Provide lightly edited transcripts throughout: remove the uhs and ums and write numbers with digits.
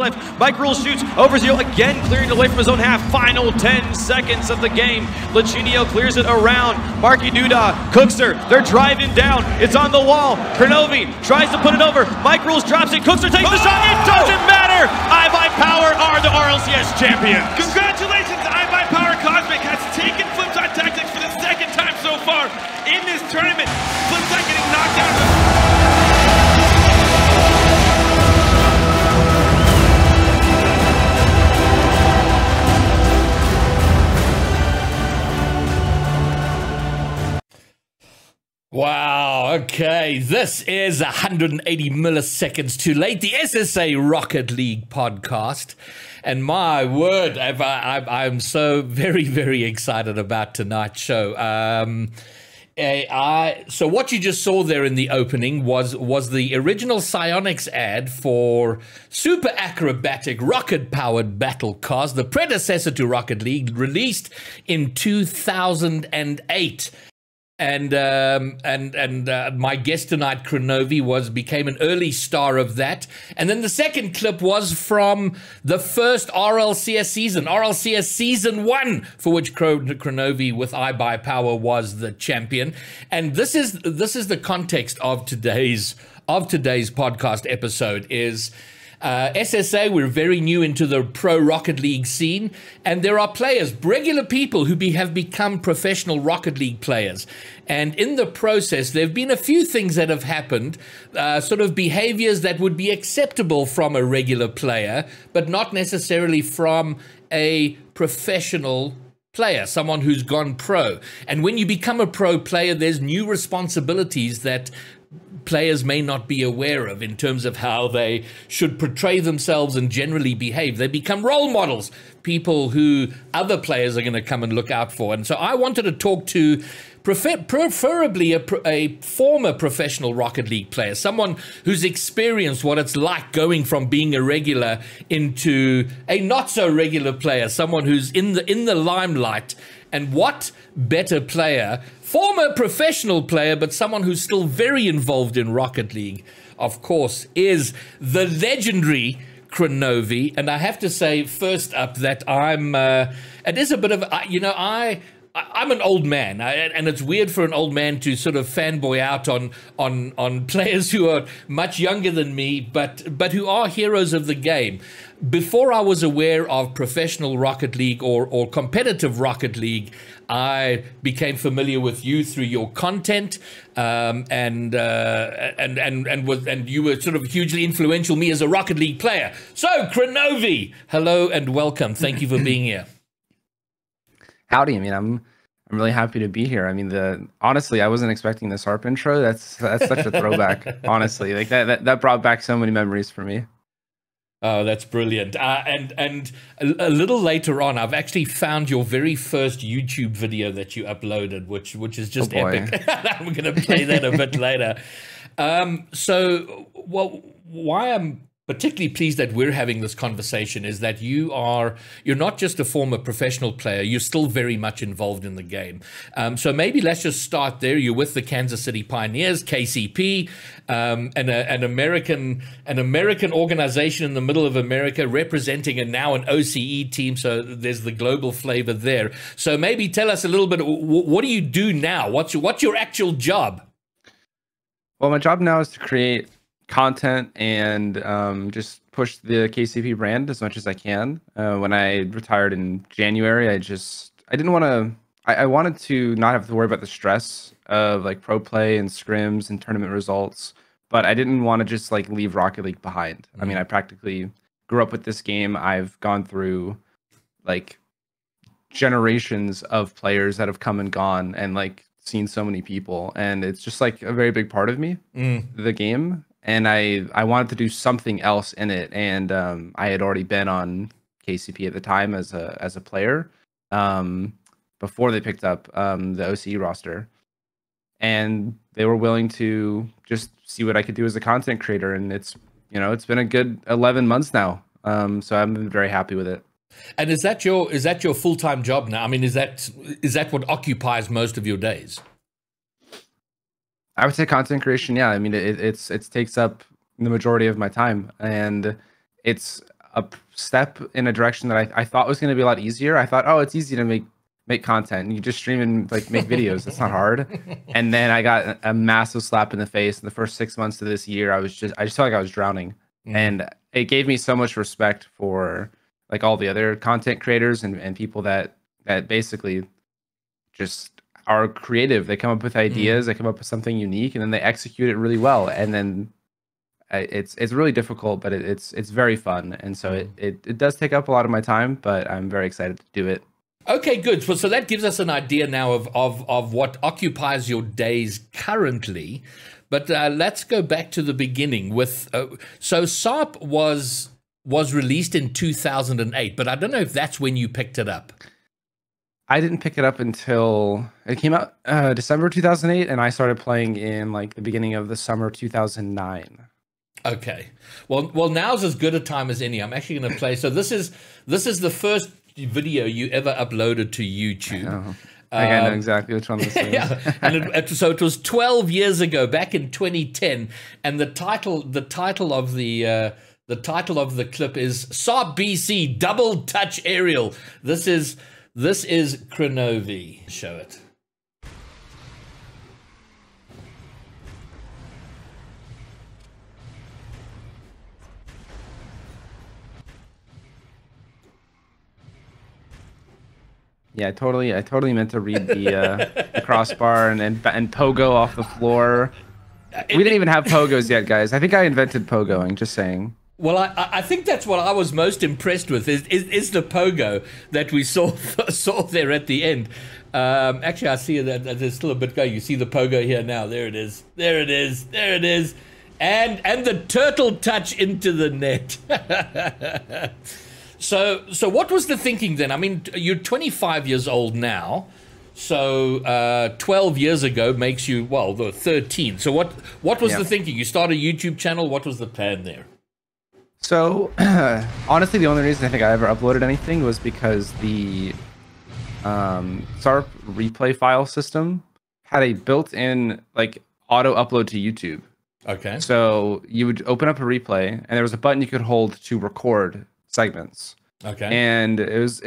left. Mike Rules shoots over Zio again, clearing away from his own half. Final 10 seconds of the game. Lachinio clears it around. Marky Duda cooks her. They're driving down. It's on the wall. Kronovi tries to put it over. Mike Rules drops it. Cookster takes the shot. It doesn't matter. iBuyPower are the RLCS champions. Congratulations, iBuyPower Cosmic has taken Flipside Tactics for the second time so far in this tournament. Flipside getting knocked out. Wow, okay, this is 180 milliseconds too late, the SSA Rocket League podcast, and my word, I'm so very, very excited about tonight's show. So what you just saw there in the opening was the original Psyonix ad for super acrobatic rocket-powered battle cars, the predecessor to Rocket League, released in 2008. And my guest tonight, Kronovi, became an early star of that. And then the second clip was from the first RLCS season, RLCS Season 1, for which Kronovi with iBuyPower was the champion. And this is the context of today's podcast episode is SSA, we're very new into the pro Rocket League scene, and there are players, regular people who have become professional Rocket League players. And in the process, there have been a few things that have happened, sort of behaviors that would be acceptable from a regular player, but not necessarily from a professional player, someone who's gone pro. And when you become a pro player, there's new responsibilities that players may not be aware of in terms of how they should portray themselves and generally behave. They become role models, people who other players are going to come and look out for. And so I wanted to talk to preferably a former professional Rocket League player, someone who's experienced what it's like going from being a regular into a not so regular player, someone who's in the limelight. And what better player, former professional player, but someone who's still very involved in Rocket League, of course, is the legendary Kronovi. And I have to say, first up, that it is a bit of, I'm an old man, and it's weird for an old man to sort of fanboy out on players who are much younger than me, but who are heroes of the game. Before I was aware of professional Rocket League or competitive Rocket League, I became familiar with you through your content, and you were sort of hugely influential me as a Rocket League player. So, Kronovi, hello and welcome. Thank you for being here. Howdy. I mean, I'm really happy to be here. I mean, honestly, I wasn't expecting this harp intro. That's such a throwback. Honestly, like that brought back so many memories for me. Oh, that's brilliant. And a little later on, I've actually found your very first YouTube video that you uploaded, which is just epic. I'm going to play that a bit later. Why I'm particularly pleased that we're having this conversation is that you're not just a former professional player, you're still very much involved in the game. So maybe let's just start there. You're with the Kansas City Pioneers, KCP, an American organization in the middle of America, representing now an OCE team, so there's the global flavor there. So maybe tell us a little bit, what do you do now? What's your actual job? Well, my job now is to create content and just push the KCP brand as much as I can. When I retired in January, I wanted to not have to worry about the stress of like pro play and scrims and tournament results, but I didn't want to just like leave Rocket League behind. I mean, I practically grew up with this game. I've gone through like generations of players that have come and gone and like seen so many people, and it's just like a very big part of me, the game. And I wanted to do something else in it, and I had already been on KCP at the time as a player before they picked up the OCE roster, and they were willing to just see what I could do as a content creator, and it's been a good 11 months now, so I'm very happy with it. And is that your full-time job now? I mean, is that what occupies most of your days? I would say content creation. Yeah, I mean, it takes up the majority of my time, and it's a step in a direction that I thought was going to be a lot easier. I thought, oh, it's easy to make content. You just stream and like make videos. It's not hard. And then I got a massive slap in the face. In the first 6 months of this year, I just felt like I was drowning. And it gave me so much respect for like all the other content creators and people that basically just are creative. They come up with ideas, they come up with something unique, and then they execute it really well. And then it's really difficult, but it's very fun. And so it does take up a lot of my time, but I'm very excited to do it. Okay, good. So that gives us an idea now of what occupies your days currently. But let's go back to the beginning with so SARP was released in 2008, but I don't know if that's when you picked it up. I didn't pick it up until it came out December 2008, and I started playing in like the beginning of the summer 2009. Okay. Well, now's as good a time as any. I'm actually going to play. So this is the first video you ever uploaded to YouTube. I know exactly which one this is. Yeah. And so it was 12 years ago, back in 2010, and the title of the clip is SARP BC Double Touch Aerial. This is Kronovi. Show it. Yeah, I totally meant to read the crossbar and pogo off the floor. We didn't even have pogos yet, guys. I think I invented pogoing. Just saying. Well, I think that's what I was most impressed with is the pogo that we saw there at the end. Actually, I see that there's still a bit going. You see the pogo here now. There it is. There it is. There it is. And the turtle touch into the net. So what was the thinking then? I mean, you're 25 years old now. So 12 years ago makes you, well, the 13. So what was the thinking? You start a YouTube channel. What was the plan there? So honestly, the only reason I think I ever uploaded anything was because the SARP replay file system had a built-in like auto upload to YouTube. Okay. So you would open up a replay, and there was a button you could hold to record segments. Okay. And it was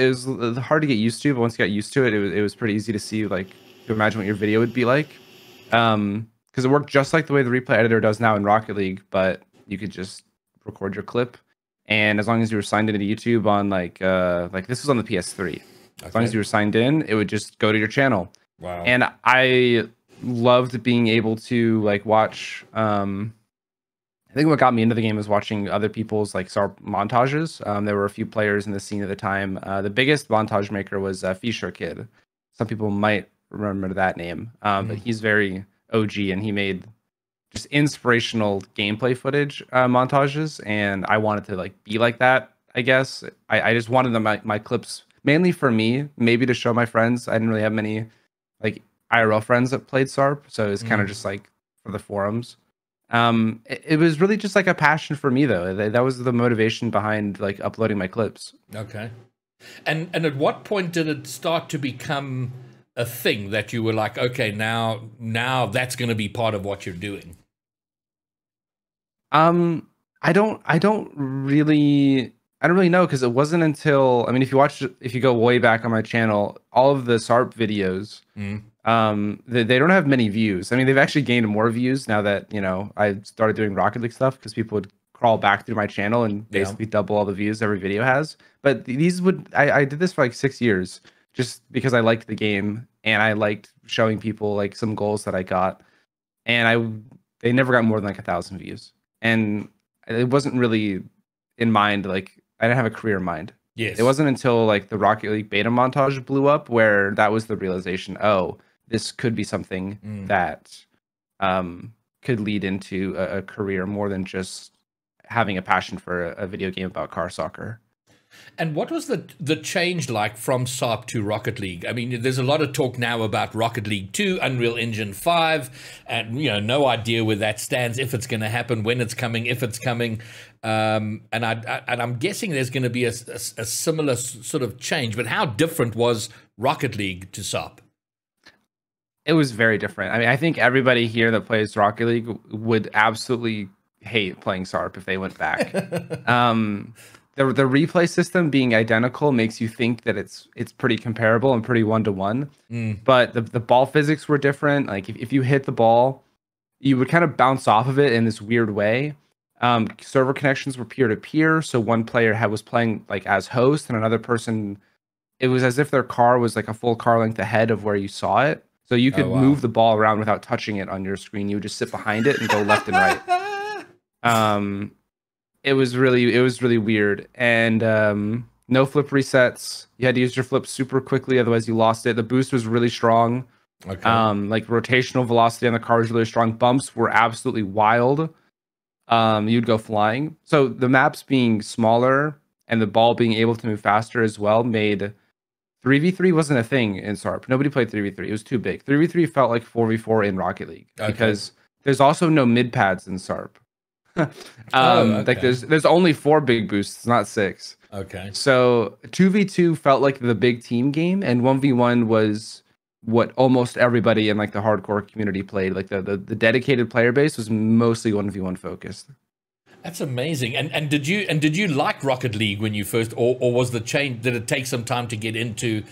hard to get used to, but once you got used to it, it was pretty easy to see, like, to imagine what your video would be like. Because it worked just like the way the replay editor does now in Rocket League, but you could just record your clip, and as long as you were signed into YouTube on like this was on the PS3, as long as you were signed in, it would just go to your channel. Wow. And I loved being able to like watch. I think what got me into the game was watching other people's like SARP montages. There were a few players in the scene at the time. The biggest montage maker was Fisher Kid. Some people might remember that name, but he's very OG, and he made just inspirational gameplay footage montages, and I wanted to like be like that. I guess I just wanted my clips mainly for me, maybe to show my friends. I didn't really have many like IRL friends that played SARP, so it was kind of just like for the forums. It was really just like a passion for me, though. That was the motivation behind like uploading my clips. Okay. And at what point did it start to become a thing that you were like, okay, now that's going to be part of what you're doing? I don't really know, because it wasn't until, I mean, if you go way back on my channel, all of the SARP videos, they don't have many views. I mean, they've actually gained more views now that, you know, I started doing Rocket League stuff, because people would crawl back through my channel and basically double all the views every video has. But I did this for like 6 years just because I liked the game, and I liked showing people like some goals that I got, and they never got more than like 1,000 views. And it wasn't really in mind, like I didn't have a career in mind. Yes. It wasn't until like the Rocket League beta montage blew up where that was the realization, oh, this could be something that could lead into a career more than just having a passion for a video game about car soccer. And what was the change like from SARP to Rocket League? I mean, there's a lot of talk now about Rocket League 2, Unreal Engine 5, and, you know, no idea where that stands, if it's going to happen, when it's coming, if it's coming. And I'm guessing there's going to be a similar sort of change. But how different was Rocket League to SARP? It was very different. I mean, I think everybody here that plays Rocket League would absolutely hate playing SARP if they went back. the replay system being identical makes you think that it's pretty comparable and pretty one-to-one. But the ball physics were different. Like if you hit the ball, you would kind of bounce off of it in this weird way. Server connections were peer-to-peer, so one player was playing like as host, and another person, it was as if their car was like a full car length ahead of where you saw it. So you could move the ball around without touching it on your screen. You would just sit behind it and go left and right. It was really weird. And no flip resets. You had to use your flip super quickly, otherwise you lost it. The boost was really strong. Okay. Like rotational velocity on the car was really strong. Bumps were absolutely wild. You'd go flying. So the maps being smaller and the ball being able to move faster as well made 3v3 wasn't a thing in SARP. Nobody played 3v3. It was too big. 3v3 felt like 4v4 in Rocket League because there's also no mid pads in SARP. Like there's only 4 big boosts, not 6. Okay. So 2v2 felt like the big team game, and 1v1 was what almost everybody in like the hardcore community played. Like the dedicated player base was mostly 1v1 focused. That's amazing. And did you like Rocket League when you first, or was the change? Did it take some time to get into?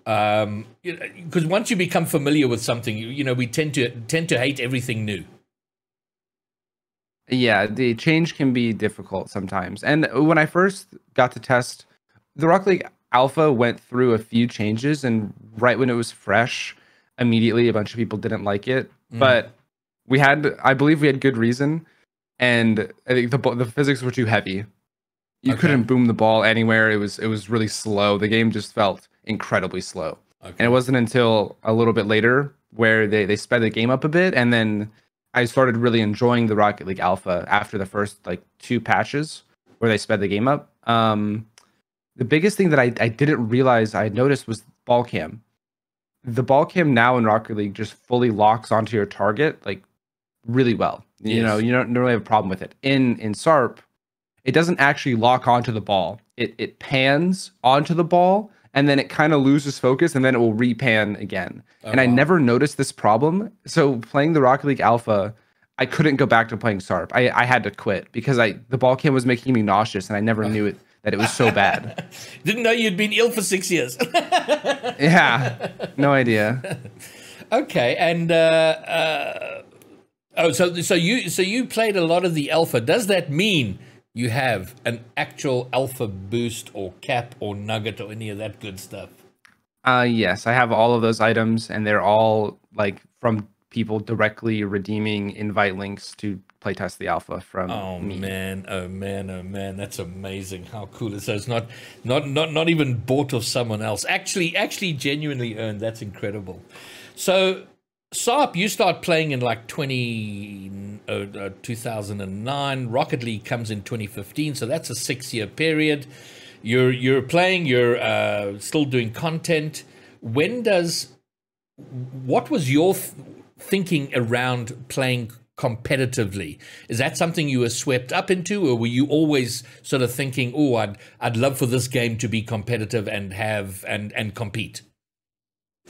Because once you become familiar with something, we tend to hate everything new. Yeah, the change can be difficult sometimes. And when I first got to test, the Rocket League Alpha went through a few changes, and right when it was fresh, immediately a bunch of people didn't like it. But I believe we had good reason. And I think the physics were too heavy. You couldn't boom the ball anywhere. It was really slow. The game just felt incredibly slow. And it wasn't until a little bit later where they sped the game up a bit, and then I started really enjoying the Rocket League Alpha after the first like 2 patches where they sped the game up. The biggest thing that I didn't realize I had noticed was ball cam. The ball cam now in Rocket League just fully locks onto your target like really well. You don't really have a problem with it. In SARP, it doesn't actually lock onto the ball. It pans onto the ball, and then it kind of loses focus, and then it will repan again. And I never noticed this problem. So playing the Rocket League Alpha, I couldn't go back to playing SARP. I had to quit because the ball cam was making me nauseous, and I never knew that it was so bad. Didn't know you'd been ill for 6 years. Yeah, no idea. Okay, and so you played a lot of the alpha. Does that mean you have an actual alpha boost or cap or nugget or any of that good stuff? Yes, I have all of those items, and they're all like from people directly redeeming invite links to playtest the alpha from me. Oh man, that's amazing. How cool is that? It's not even bought of someone else. Actually genuinely earned. That's incredible. So SARP, you start playing in like 2009. Rocket League comes in 2015, so that's a 6-year period. You're playing. You're still doing content. What was your thinking around playing competitively? Is that something you were swept up into, or were you always sort of thinking, "Oh, I'd love for this game to be competitive and have and compete"?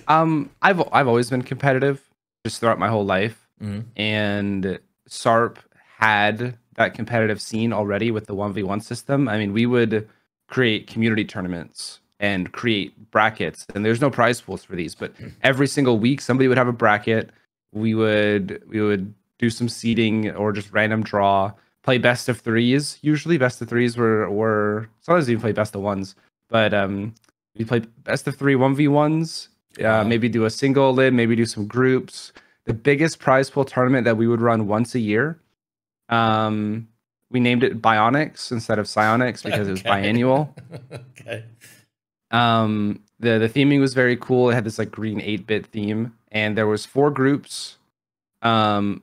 I've always been competitive just throughout my whole life, and SARP had that competitive scene already with the 1v1 system. I mean, we would create community tournaments and create brackets, and there's no prize pools for these, but every single week somebody would have a bracket. We would do some seeding or just random draw, play best of 3s. Usually best of 3s were sometimes even play best of 1s, but we play best of 3 1v1s. Maybe do a single lid, maybe do some groups. The biggest prize pool tournament that we would run once a year, we named it Bionics instead of Psionics because it was biannual. Okay. The theming was very cool. It had this like green 8-bit theme, and there was 4 groups of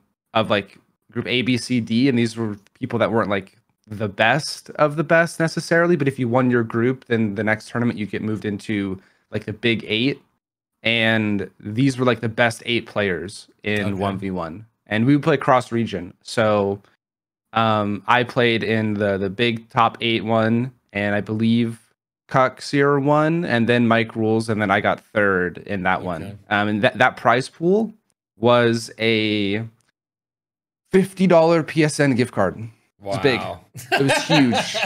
like group A, B, C, D, and these were people that weren't like the best of the best necessarily, but if you won your group, then the next tournament you get moved into like the big 8. And these were like the best 8 players in 1v1, and we would play cross region. So I played in the big top 8 one, and I believe Cuxier won, and then Mike Rules, and then I got 3rd in that one. And that prize pool was a $50 PSN gift card. Wow. It was big. It was huge.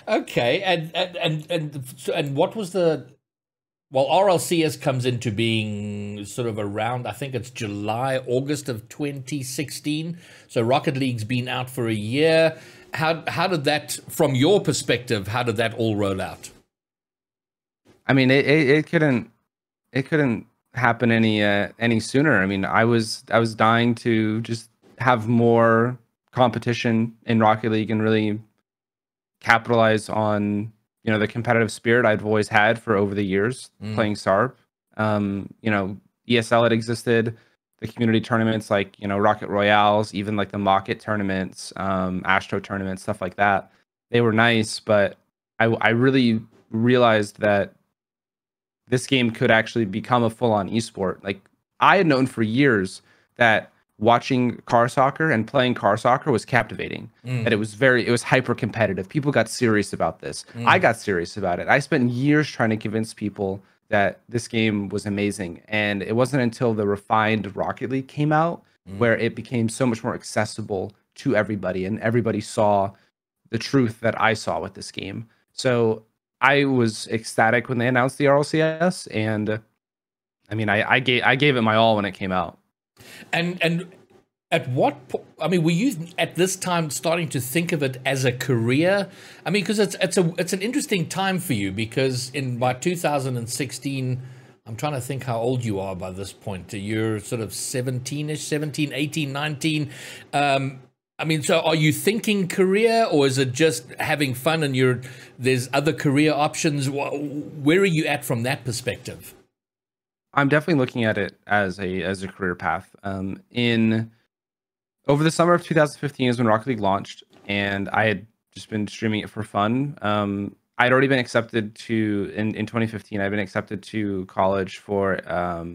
Okay, and what was the? Well, RLCS comes into being sort of around, I think it's July, August of 2016. So Rocket League's been out for a year. How did that, from your perspective, how did that all roll out? I mean, it couldn't happen any sooner. I mean, I was dying to just have more competition in Rocket League and really capitalize on, you know, the competitive spirit I've always had for over the years playing SARP. You know, ESL had existed, the community tournaments like, you know, Rocket Royales, even like the Mocket tournaments, Astro tournaments, stuff like that. They were nice, but I really realized that this game could actually become a full-on esport. Like, I had known for years that watching car soccer and playing car soccer was captivating. That it was hyper competitive. People got serious about this. I got serious about it. I spent years trying to convince people that this game was amazing. And it wasn't until the refined Rocket League came out where it became so much more accessible to everybody, and everybody saw the truth that I saw with this game. So I was ecstatic when they announced the RLCS, and I mean, I gave it my all when it came out. And at what point, I mean, were you at this time starting to think of it as a career? I mean, because it's an interesting time for you, because by 2016, I'm trying to think how old you are by this point. You're sort of 17-ish, 17, 18, 19. I mean, so are you thinking career, or is it just having fun and there's other career options? Where are you at from that perspective? I'm definitely looking at it as a career path. Over the summer of 2015 is when Rocket League launched, and I had just been streaming it for fun. I'd already been accepted in 2015. I'd been accepted to college for a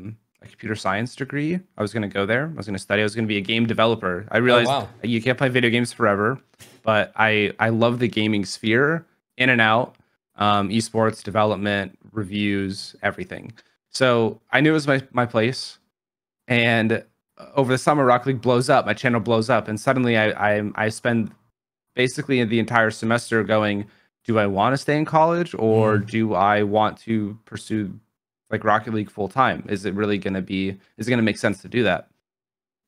computer science degree. I was going to go there. I was going to study. I was going to be a game developer. I realized you can't play video games forever, but I love the gaming sphere, in and out, esports, development, reviews, everything. So I knew it was my place. And over the summer, Rocket League blows up. My channel blows up, and suddenly I spend basically the entire semester going, do I want to stay in college, or do I want to pursue like Rocket League full time? Is it going to make sense to do that?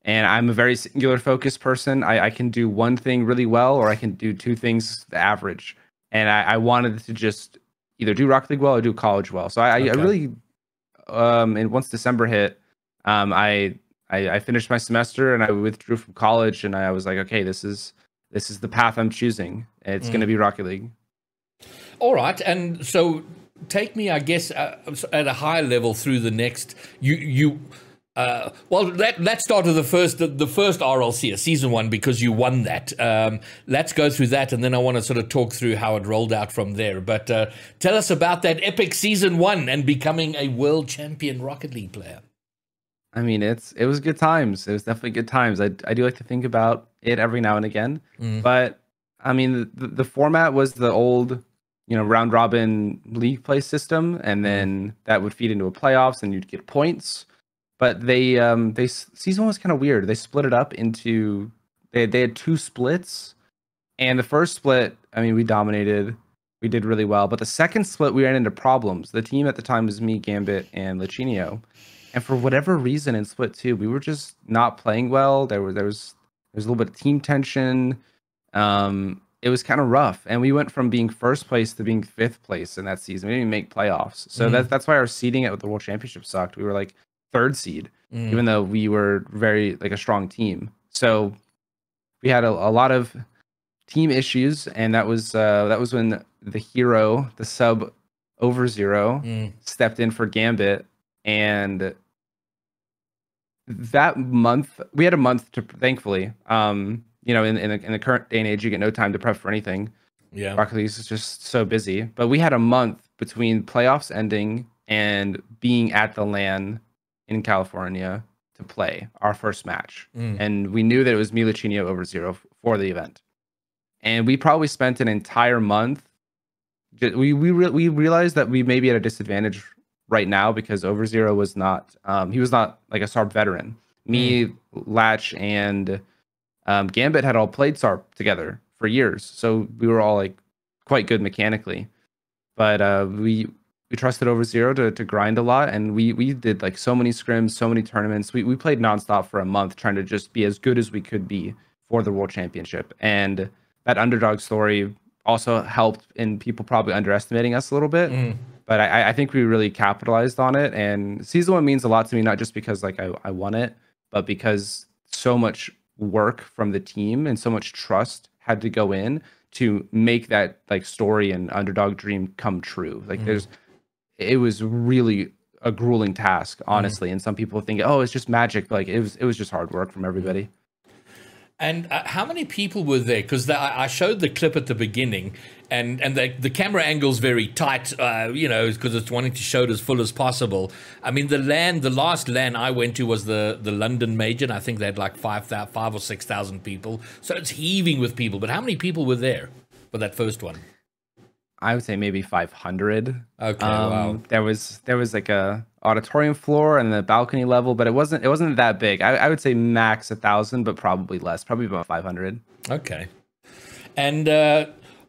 And I'm a very singular focused person. I can do one thing really well, or I can do two things the average. And I wanted to just either do Rocket League well or do college well. So I really, and once December hit, I finished my semester and I withdrew from college, and I was like, okay, this is the path I'm choosing. It's going to be Rocket League. All right, and so take me, I guess, at a high level through the next. Well, let's start with the first RLCS season 1, because you won that. Let's go through that, and then I want to sort of talk through how it rolled out from there. But tell us about that epic season 1 and becoming a world champion Rocket League player. I mean, it was good times. It was definitely good times. I do like to think about it every now and again. But I mean, the format was the old, you know, round robin league play system, and then that would feed into a playoffs, and you'd get points. But they season 1 was kind of weird. They split it up into they had 2 splits, and the first split, I mean, we dominated. We did really well. But the second split, we ran into problems. The team at the time was me, Gambit, and Lichinio. And for whatever reason in split 2, we were just not playing well. There was a little bit of team tension. It was kind of rough, and we went from being first place to being 5th place in that season. We didn't even make playoffs, so that's why our seeding at the World Championship sucked. We were like 3rd seed, even though we were very like a strong team. So we had a lot of team issues, and that was when the hero, the sub Overzero, stepped in for Gambit. And that month, we had a month to, thankfully, you know, in the current day and age, you get no time to prep for anything. Yeah, Rocket League is just so busy. But we had a month between playoffs ending and being at the LAN in California to play our first match. And we knew that it was me, Lichinio, Overzero for the event. And we probably spent an entire month. We realized that we may be at a disadvantage right now, because Overzero was not he was not like a SARP veteran. Me, Latch, and Gambit had all played SARP together for years, so we were all like quite good mechanically. But we trusted Overzero to grind a lot, and we did like so many scrims, so many tournaments. We played nonstop for a month, trying to just be as good as we could be for the World Championship. And that underdog story also helped in people probably underestimating us a little bit. But I think we really capitalized on it. And season 1 means a lot to me, not just because like I won it, but because so much work from the team and so much trust had to go in to make that like story and underdog dream come true. Like it was really a grueling task, honestly. And some people think, oh, it's just magic. Like it was just hard work from everybody. And how many people were there? Because I showed the clip at the beginning, and the camera angle's very tight, you know, because it's wanting to show it as full as possible. I mean, the last LAN I went to was the London Major, and I think they had like 5 or 6,000 people. So it's heaving with people. But how many people were there for that first one? I would say maybe 500. Okay, wow. There was like a auditorium floor and the balcony level, but it wasn't that big. I would say max 1,000, but probably less, probably about 500. Okay. And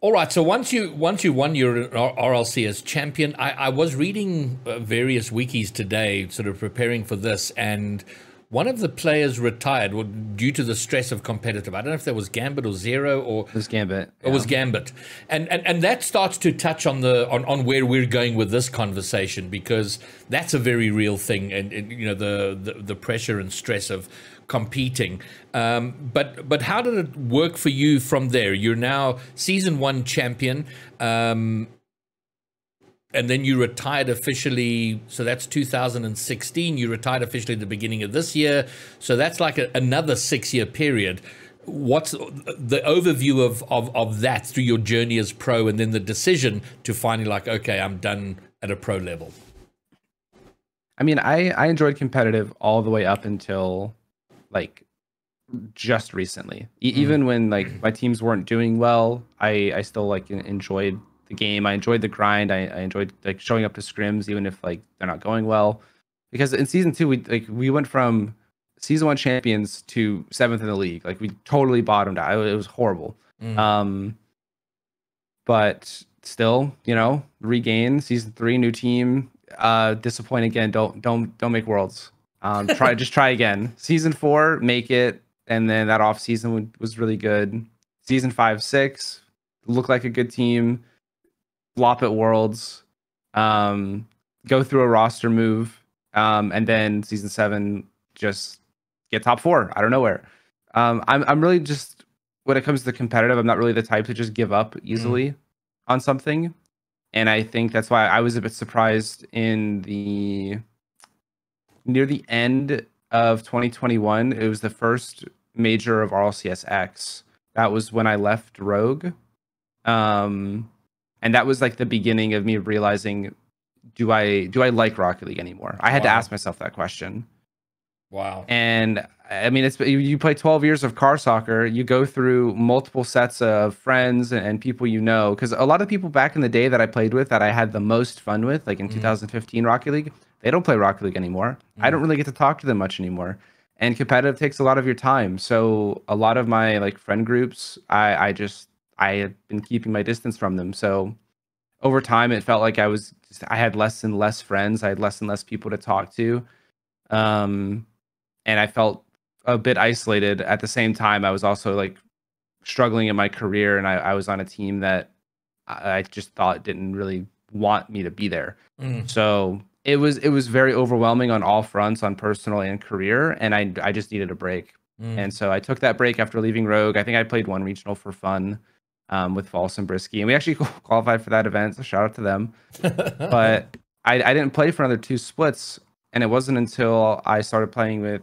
all right, so once you won your RLC as champion, I was reading various wikis today, sort of preparing for this, and one of the players retired due to the stress of competitive. I don't know if that was Gambit or Zero or it was Gambit. It was Gambit, and that starts to touch on on where we're going with this conversation, because that's a very real thing, and you know the pressure and stress of competing. But how did it work for you from there? You're now season 1 champion. And then you retired officially, so that's 2016. You retired officially at the beginning of this year. So that's like another 6-year period. What's the overview of that through your journey as pro, and then the decision to finally like, okay, I'm done at a pro level? I mean, I enjoyed competitive all the way up until like just recently. Even when like my teams weren't doing well, I still like enjoyed the game. I enjoyed the grind. I enjoyed like showing up to scrims even if like they're not going well, because in season 2 we went from season 1 champions to 7th in the league. Like we totally bottomed out. It was horrible. But still, you know, regain season 3, new team. Disappoint again. Don't make worlds. Try again. Season 4, make it, and then that off season was really good. Season 5, 6 looked like a good team. Flop at Worlds, go through a roster move, and then season 7 just get top 4 out of nowhere. I'm really just, when it comes to the competitive, I'm not really the type to just give up easily on something, and I think that's why I was a bit surprised near the end of 2021. It was the first major of RLCSX. That was when I left Rogue. And that was like the beginning of me realizing, do I like Rocket League anymore? I had to ask myself that question. Wow. And I mean, you play 12 years of car soccer, you go through multiple sets of friends and people you know, because a lot of people back in the day that I played with, that I had the most fun with, like in 2015 Rocket League, they don't play Rocket League anymore. I don't really get to talk to them much anymore. And competitive takes a lot of your time. So a lot of my like friend groups, I had been keeping my distance from them. So over time, it felt like I had less and less friends. I had less and less people to talk to. And I felt a bit isolated. At the same time, I was also like struggling in my career, and I was on a team that I just thought didn't really want me to be there. So it was very overwhelming on all fronts, on personal and career, and I just needed a break. And so I took that break after leaving Rogue. I think I played one regional for fun with False and Brisky, and we actually qualified for that event, so shout out to them. But I didn't play for another 2 splits, and it wasn't until I started playing with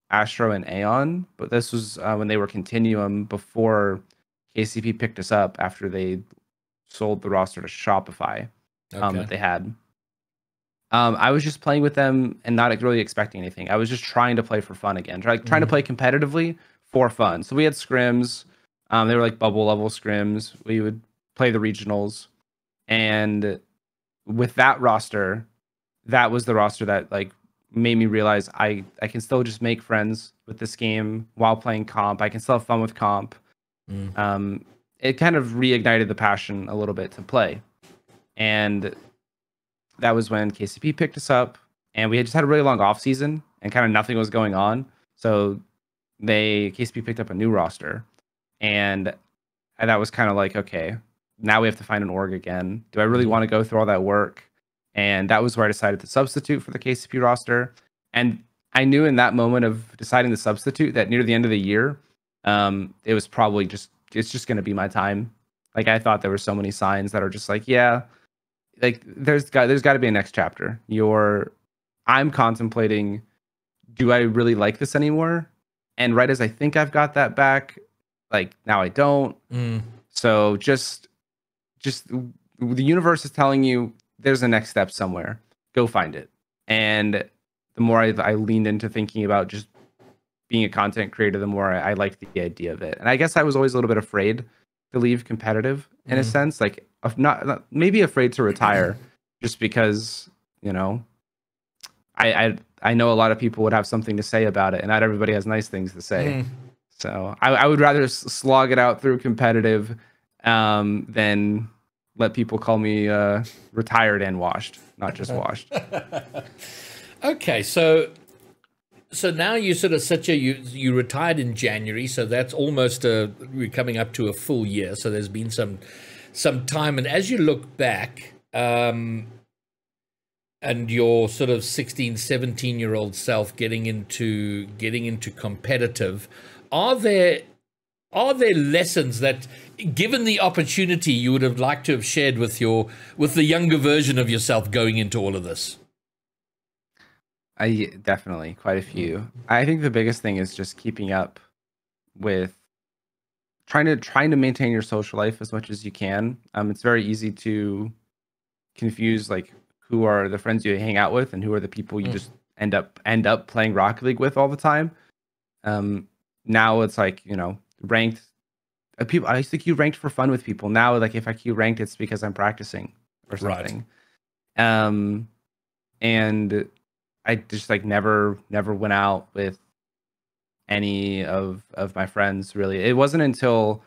Astro and Aeon, but this was when they were Continuum, before KCP picked us up after they sold the roster to Shopify that they had. I was just playing with them and not really expecting anything. I was just trying to play for fun again, trying to play competitively for fun. So we had scrims. They were like bubble level scrims. We would play the regionals, and with that roster, that was the roster that like made me realize I can still just make friends with this game while playing comp. I can still have fun with comp. It kind of reignited the passion a little bit to play. And that was when KCP picked us up, and we had just had a really long off season and kind of nothing was going on. So KCP picked up a new roster, and that was kind of like, okay, now we have to find an org again. Do I really want to go through all that work? And that was where I decided to substitute for the KCP roster. And I knew in that moment of deciding to substitute that near the end of the year, it was probably it's just going to be my time. Like, I thought there were so many signs that are just like, yeah, like there's got to be a next chapter. I'm contemplating, do I really like this anymore? And right as I think I've got that back, like, now I don't. So just the universe is telling you there's a next step somewhere. Go find it. And the more I leaned into thinking about just being a content creator, the more I liked the idea of it. And I guess I was always a little bit afraid to leave competitive in a sense, like not maybe afraid to retire, just because, you know, I know a lot of people would have something to say about it, and not everybody has nice things to say. So I would rather slog it out through competitive than let people call me retired and washed, not just washed. Okay, so now you sort of you retired in January, so that's almost we're coming up to a full year. So there's been some time, and as you look back, and your sort of 16, 17-year-old self getting into competitive, are there lessons that, given the opportunity, you would have liked to have shared with the younger version of yourself going into all of this? Definitely quite a few. I think the biggest thing is just keeping up with trying to maintain your social life as much as you can. It's very easy to confuse like who are the friends you hang out with and who are the people you just end up playing Rocket League with all the time. Now it's like, you know, ranked people. I used to queue ranked for fun with people. Now, like, if I queue ranked, it's because I'm practicing or something. Right. And I just like never went out with any of my friends, really. It wasn't until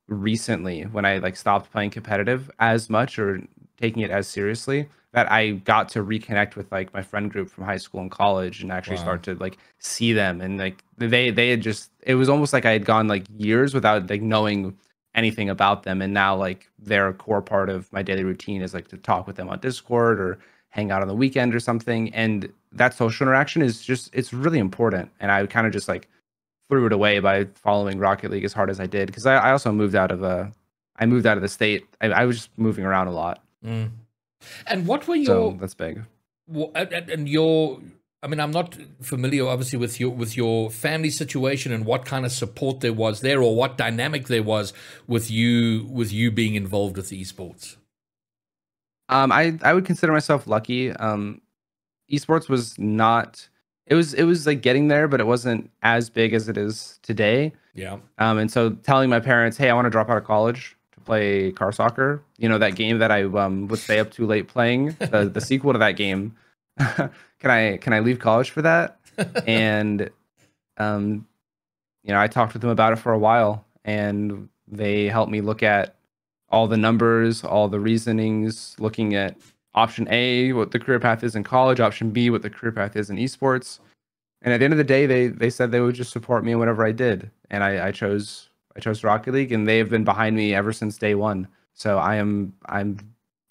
recently when I like stopped playing competitive as much or taking it as seriously that I got to reconnect with like my friend group from high school and college and actually start to like see them. And like they had just, it was almost like I had gone like years without like knowing anything about them. And now like they're a core part of my daily routine is like to talk with them on Discord or hang out on the weekend or something. And that social interaction is just, it's really important. And I kind of just like threw it away by following Rocket League as hard as I did. Cause I also moved out of the state. I was just moving around a lot. And what were so that's big. And I mean, I'm not familiar, obviously, with your family situation and what kind of support there was there, or what dynamic there was with you being involved with esports. I would consider myself lucky. Esports was not. It was like getting there, but it wasn't as big as it is today. Yeah. And so telling my parents, "Hey, I want to drop out of college to play car soccer," you know, that game that I would stay up too late playing, the sequel to that game. Can I leave college for that? And you know, I talked with them about it for a while, and they helped me look at all the numbers, all the reasonings, looking at option A, what the career path is in college, option B, what the career path is in esports. And at the end of the day, they said they would just support me in whatever I did. And I chose Rocket League, and they have been behind me ever since day one. So I'm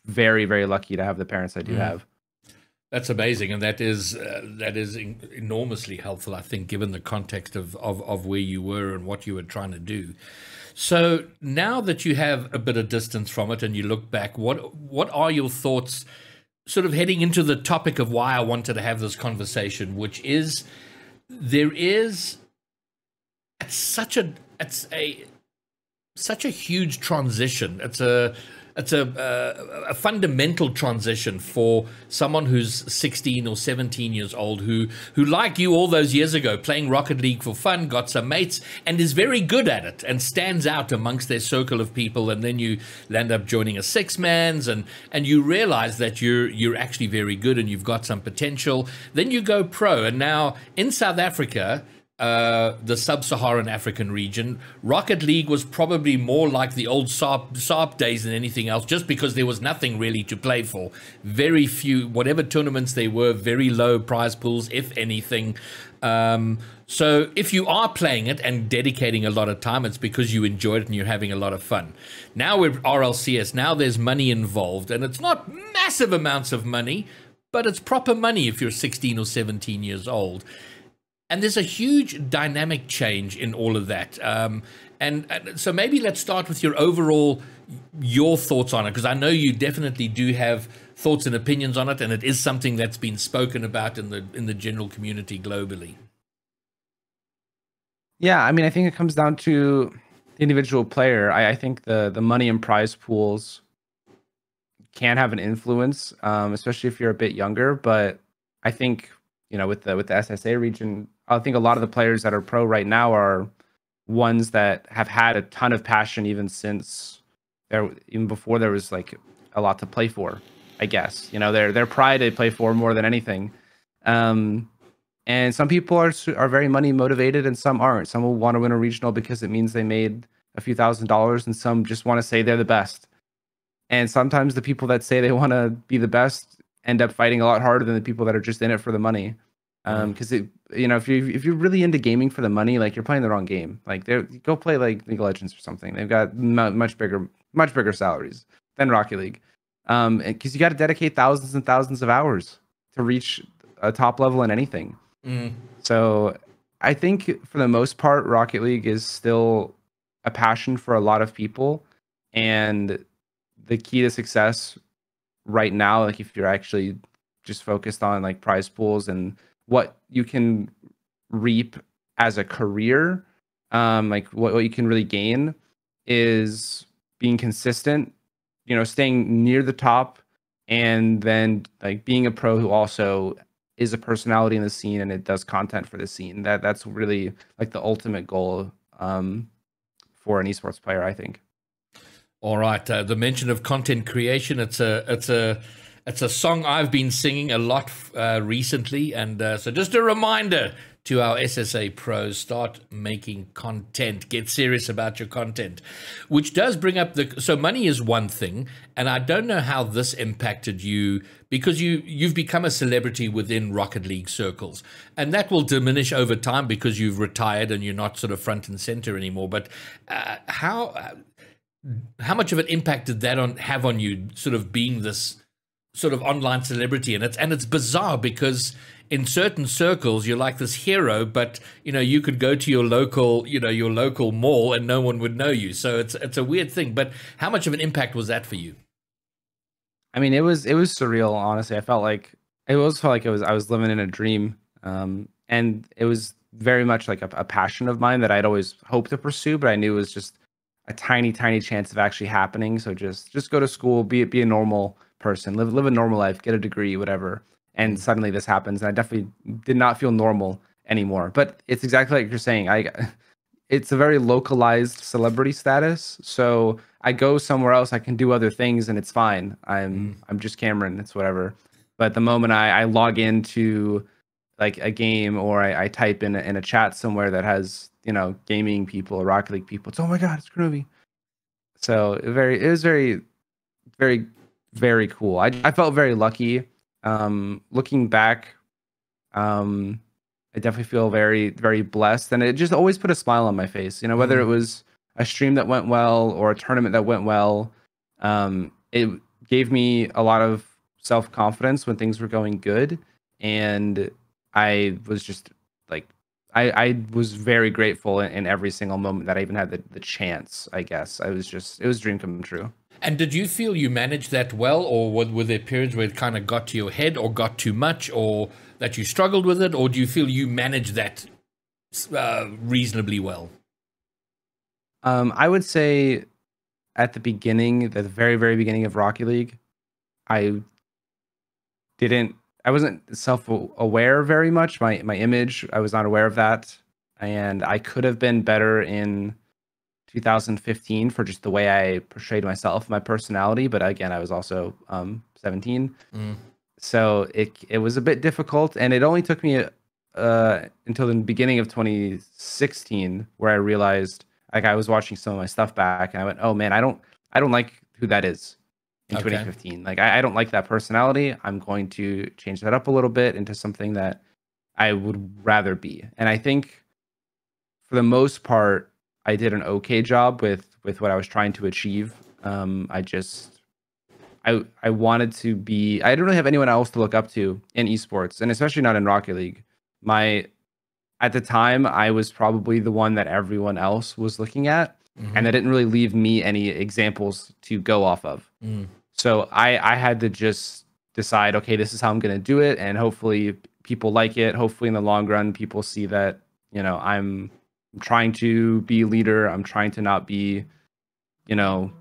very, very lucky to have the parents I do have. That's amazing, and that is enormously helpful, I think, given the context of where you were and what you were trying to do. So now that you have a bit of distance from it and you look back, what are your thoughts sort of heading into the topic of why I wanted to have this conversation, which is it's such a huge transition. It's a fundamental transition for someone who's 16 or 17 years old who like you all those years ago playing Rocket League for fun, got some mates, and is very good at it and stands out amongst their circle of people. And then you land up joining a six-man's and you realize that you're actually very good and you've got some potential. Then you go pro, and now in South Africa, the sub-Saharan African region, Rocket League was probably more like the old SARP days than anything else, just because there was nothing really to play for. Very few, whatever tournaments they were, very low prize pools, if anything. So if you are playing it and dedicating a lot of time, it's because you enjoyed it and you're having a lot of fun. Now with RLCS, now there's money involved, and it's not massive amounts of money, but it's proper money if you're 16 or 17 years old. And there's a huge dynamic change in all of that. And so maybe let's start with your thoughts on it, because I know you definitely do have thoughts and opinions on it, and it is something that's been spoken about in the general community globally. Yeah, I mean, I think it comes down to the individual player. I think the money and prize pools can have an influence, especially if you're a bit younger. But I think, you know, with the SSA region, I think a lot of the players that are pro right now are ones that have had a ton of passion even before there was like a lot to play for, I guess. You know, their pride they play for more than anything. And some people are very money motivated and some aren't. Some will want to win a regional because it means they made a few $1,000s, and some just want to say they're the best. And sometimes the people that say they want to be the best end up fighting a lot harder than the people that are just in it for the money. Because you know, if you're really into gaming for the money, like, you're playing the wrong game. Like, go play like League of Legends or something. They've got much bigger salaries than Rocket League. Because you got to dedicate thousands and thousands of hours to reach a top level in anything. So I think for the most part, Rocket League is still a passion for a lot of people, and the key to success right now, like, if you're actually just focused on like prize pools and what you can reap as a career, like what you can really gain, is being consistent, you know, staying near the top, and then like being a pro who also is a personality in the scene and it does content for the scene. That's really like the ultimate goal for an esports player, I think. All right, the mention of content creation, it's a song I've been singing a lot recently, and so just a reminder to our SSA pros: start making content. Get serious about your content, which does bring up so money is one thing, and I don't know how this impacted you, because you've become a celebrity within Rocket League circles, and that will diminish over time because you've retired and you're not sort of front and center anymore. But how much of an impact did that have on you, sort of being this sort of online celebrity? And it's bizarre, because in certain circles you're like this hero, but you know, you could go to your local mall and no one would know you. So it's a weird thing. But how much of an impact was that for you? I mean, it was surreal, honestly. I felt like I was living in a dream, and it was very much like a passion of mine that I'd always hoped to pursue, but I knew it was just a tiny chance of actually happening. So just go to school, be a normal person, live a normal life, get a degree, whatever. And suddenly this happens, and I definitely did not feel normal anymore. But it's exactly like you're saying. It's a very localized celebrity status. So I go somewhere else, I can do other things, and it's fine. I'm just Cameron. It's whatever. But the moment I log into like a game, or I type in a chat somewhere that has, you know, gaming people or Rocket League people, it's, oh my God, it's Kronovi. So it was very, very, very cool. I felt very lucky. Looking back, I definitely feel very, very blessed, and it just always put a smile on my face. You know, whether it was a stream that went well or a tournament that went well, it gave me a lot of self-confidence when things were going good, and I was just like, I was very grateful in every single moment that I even had the chance, I guess. It was a dream come true. And did you feel you managed that well, or were there periods where it kind of got to your head or got too much, or that you struggled with it, or do you feel you managed that reasonably well? I would say at the beginning, the very, very beginning of Rocket League, I wasn't self-aware very much. My image, I was not aware of that. And I could have been better in 2015 for just the way I portrayed myself, my personality. But again, I was also 17. So it was a bit difficult. And it only took me until the beginning of 2016 where I realized, like, I was watching some of my stuff back and I went, oh man, I don't like who that is in 2015. Like, I don't like that personality. I'm going to change that up a little bit into something that I would rather be. And I think for the most part, I did an okay job with what I was trying to achieve. I wanted to be, I didn't really have anyone else to look up to in esports, and especially not in Rocket League. At the time, I was probably the one that everyone else was looking at, and that didn't really leave me any examples to go off of. So I had to just decide, okay, this is how I'm going to do it, and hopefully people like it. Hopefully in the long run, people see that, you know, I'm trying to be a leader. I'm trying to not be, you know,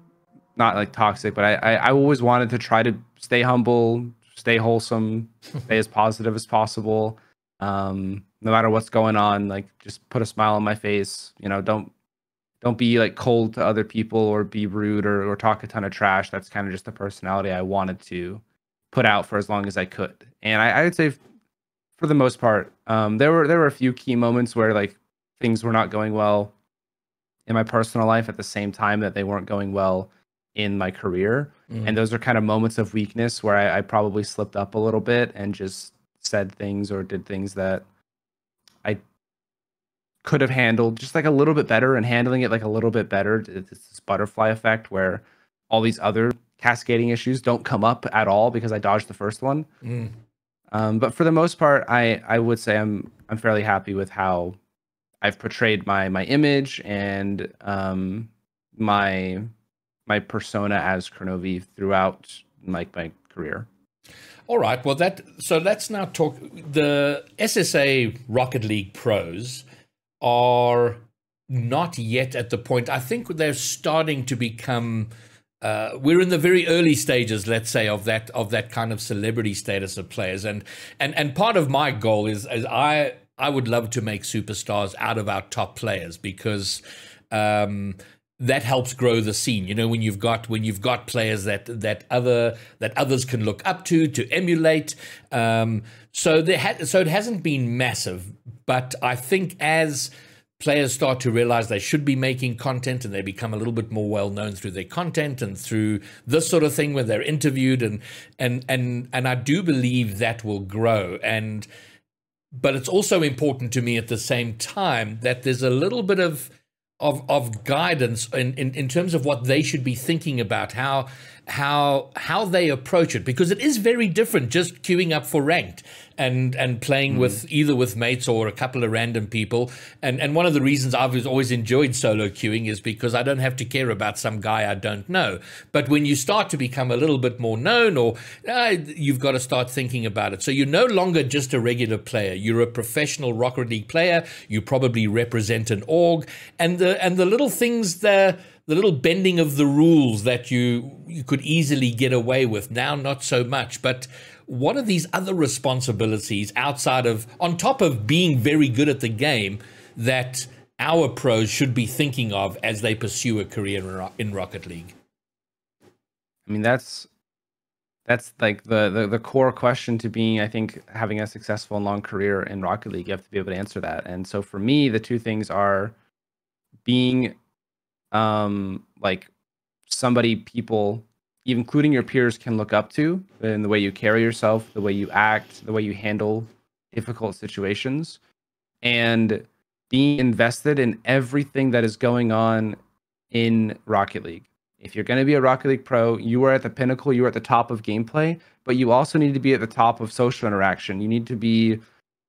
not like toxic, but I always wanted to try to stay humble, stay wholesome, stay as positive as possible. No matter what's going on, like, just put a smile on my face. You know, don't be like cold to other people or be rude or talk a ton of trash. That's kind of just the personality I wanted to put out for as long as I could. And I would say for the most part, there were a few key moments where, like, things were not going well in my personal life at the same time that they weren't going well in my career. And those are kind of moments of weakness where I probably slipped up a little bit and just said things or did things that I could have handled just like a little bit better, and handling it like a little bit better. It's this butterfly effect where all these other cascading issues don't come up at all because I dodged the first one. But for the most part, I would say I'm fairly happy with how I've portrayed my image and my persona as Kronovi throughout my career. All right. Well, so let's now talk. The SSA Rocket League pros are not yet at the point. I think they're starting to become. We're in the very early stages, let's say, of that kind of celebrity status of players, and part of my goal is I would love to make superstars out of our top players, because that helps grow the scene. You know, when you've got players that others can look up to emulate. So it hasn't been massive, but I think as players start to realize they should be making content and they become a little bit more well known through their content and through this sort of thing when they're interviewed, and I do believe that will grow. But it's also important to me at the same time that there's a little bit of guidance in terms of what they should be thinking about, how they approach it, because it is very different just queuing up for ranked and playing with either with mates or a couple of random people. And one of the reasons I've always enjoyed solo queuing is because I don't have to care about some guy I don't know. But when you start to become a little bit more known, or you've got to start thinking about it. So you're no longer just a regular player. You're a professional Rocket League player. You probably represent an org, and the little things there. The little bending of the rules that you could easily get away with, now not so much. But what are these other responsibilities on top of being very good at the game, that our pros should be thinking of as they pursue a career in Rocket League? I mean, that's like the core question to being, I think, having a successful and long career in Rocket League. You have to be able to answer that. And so for me, the two things are being like somebody people, including your peers, can look up to in the way you carry yourself, the way you act, the way you handle difficult situations, and being invested in everything that is going on in Rocket League. If you're going to be a Rocket League pro, you are at the pinnacle, you are at the top of gameplay, but you also need to be at the top of social interaction. You need to be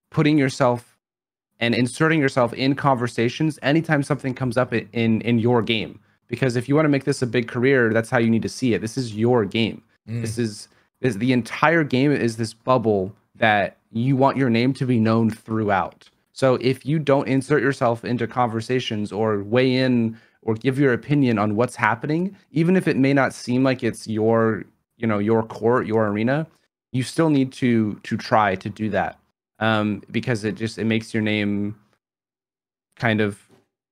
putting yourself and inserting yourself in conversations anytime something comes up in your game. Because if you want to make this a big career, that's how you need to see it. This is your game. This is the entire game is this bubble that you want your name to be known throughout. So if you don't insert yourself into conversations or weigh in or give your opinion on what's happening, even if it may not seem like it's your, your court, your arena, you still need to try to do that, because it makes your name kind of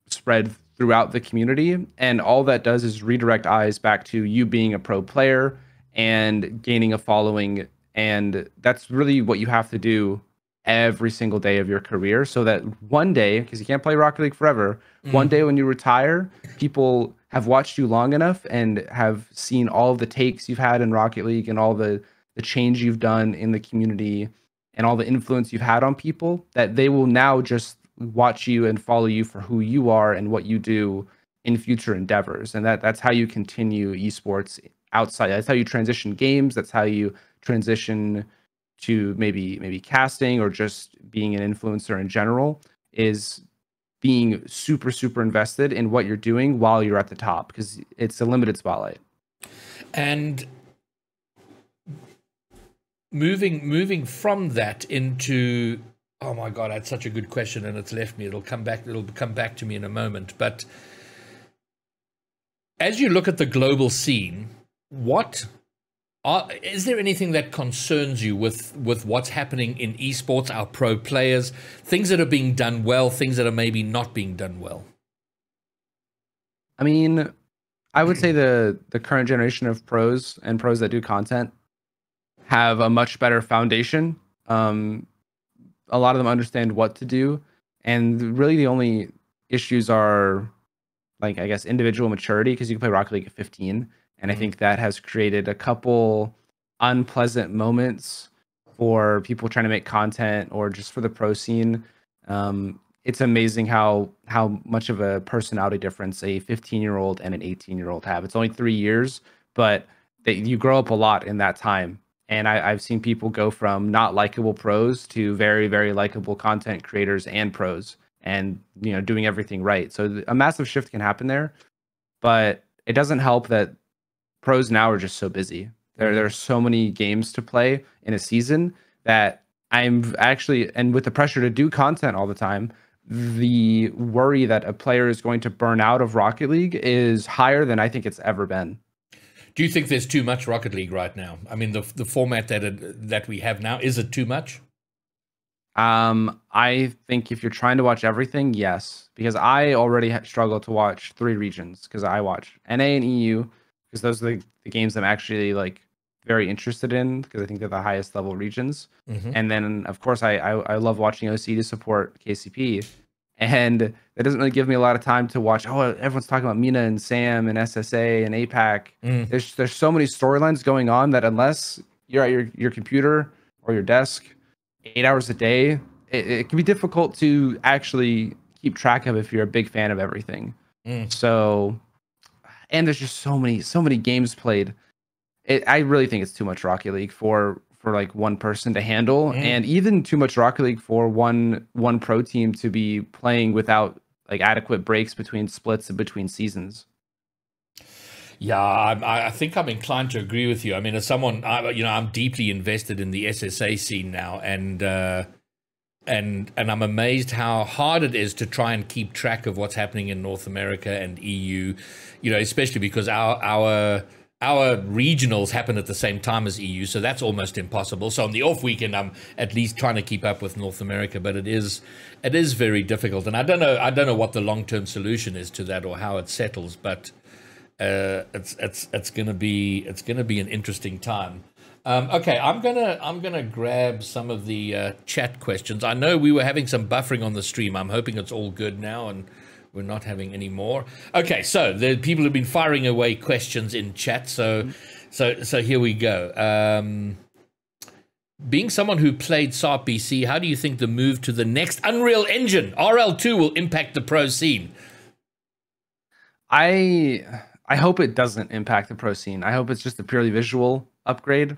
spread throughout the community, and all that does is redirect eyes back to you being a pro player and gaining a following, and that's really what you have to do every single day of your career, so that one day, because you can't play Rocket League forever, one day when you retire, people have watched you long enough and have seen all of the takes you've had in Rocket League and all the change you've done in the community and all the influence you've had on people, that they will now just watch you and follow you for who you are and what you do in future endeavors. And that's how you continue esports outside. That's how you transition games. That's how you transition to maybe casting or just being an influencer in general, is being super, super invested in what you're doing while you're at the top, because it's a limited spotlight. And moving from that into, oh my God, that's such a good question, and it's left me. It'll come back to me in a moment. But as you look at the global scene, is there anything that concerns you with what's happening in esports, our pro players, things that are being done well, things that are maybe not being done well? I mean, I would say the current generation of pros and pros that do content have a much better foundation. A lot of them understand what to do, and really the only issues are, like, I guess, individual maturity, because you can play Rocket League at 15. And I think that has created a couple unpleasant moments for people trying to make content or just for the pro scene. It's amazing how much of a personality difference a 15-year-old and an 18-year-old have. It's only 3 years, but you grow up a lot in that time. And I've seen people go from not likable pros to very, very likable content creators and pros, and doing everything right. So a massive shift can happen there, but it doesn't help that pros now are just so busy. There are so many games to play in a season that I'm actually, and with the pressure to do content all the time, the worry that a player is going to burn out of Rocket League is higher than I think it's ever been. Do you think there's too much Rocket League right now? I mean, the format that we have now, is it too much? I think if you're trying to watch everything, yes, because I already struggle to watch 3 regions, because I watch NA and EU, because those are the games I'm actually very interested in, because I think they're the highest level regions. And then of course I love watching OC to support KCP, and that doesn't really give me a lot of time to watch. Oh, everyone's talking about Mina and Sam and SSA and APAC. There's so many storylines going on that unless you're at your computer or your desk 8 hours a day, it can be difficult to actually keep track of if you're a big fan of everything. So, and there's just so many games played. I really think it's too much Rocket League for one person to handle, and even too much Rocket League for one pro team to be playing without adequate breaks between splits and between seasons. Yeah, I think I'm inclined to agree with you. I mean, as someone, I'm deeply invested in the SSA scene now, and I'm amazed how hard it is to try and keep track of what's happening in North America and EU, especially because our regionals happen at the same time as EU, so that's almost impossible. So on the off weekend, I'm at least trying to keep up with North America, but it is very difficult, and I don't know what the long-term solution is to that or how it settles, but it's gonna be an interesting time. Okay, I'm gonna grab some of the chat questions. I know we were having some buffering on the stream. I'm hoping it's all good now and we're not having any more. Okay, so the people have been firing away questions in chat. So here we go. Being someone who played SARP BC, how do you think the move to the next Unreal Engine RL2 will impact the pro scene? I hope it doesn't impact the pro scene. I hope it's just a purely visual upgrade.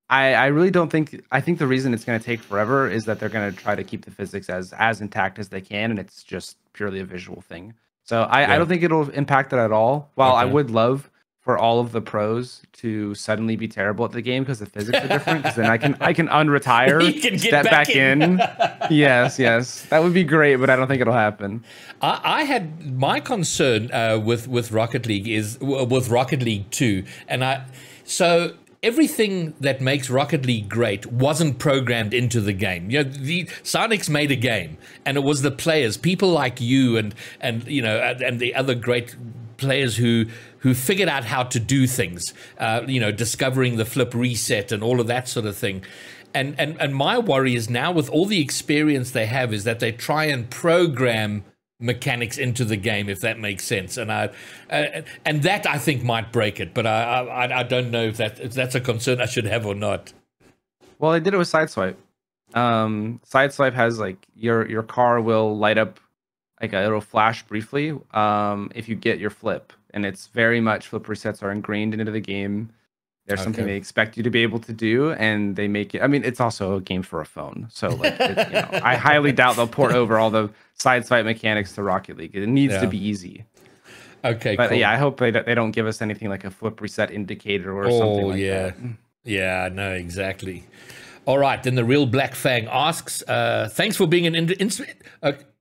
I really don't think. I think the reason it's going to take forever is that they're going to try to keep the physics as intact as they can, and it's just purely a visual thing. So I don't think it'll impact it at all. While I would love for all of the pros to suddenly be terrible at the game because the physics are different. Because then I can unretire, You can get step back in. Yes, that would be great, but I don't think it'll happen. I had my concern with Rocket League is with Rocket League 2, and so everything that makes Rocket League great wasn't programmed into the game. You know, the Psyonix made a game, and it was the players, people like you and you know, and the other great players who figured out how to do things. You know, discovering the flip reset and all of that sort of thing. And my worry is now with all the experience they have is that they try and program mechanics into the game, if that makes sense, and that I think might break it, but I don't know if that's a concern I should have or not. Well, I did it with Sideswipe. Sideswipe has like your car will light up, like it'll flash briefly if you get your flip, and it's very much flip resets are ingrained into the game. There's something they expect you to be able to do, and they make it. I mean, it's also a game for a phone, so like, you know, I highly doubt they'll port over all the Sideswipe mechanics to Rocket League. It needs to be easy. Okay, but cool. yeah, I hope they don't give us anything like a flip reset indicator or something like that. Yeah, no, exactly. All right, then the Real Black Fang asks, thanks for being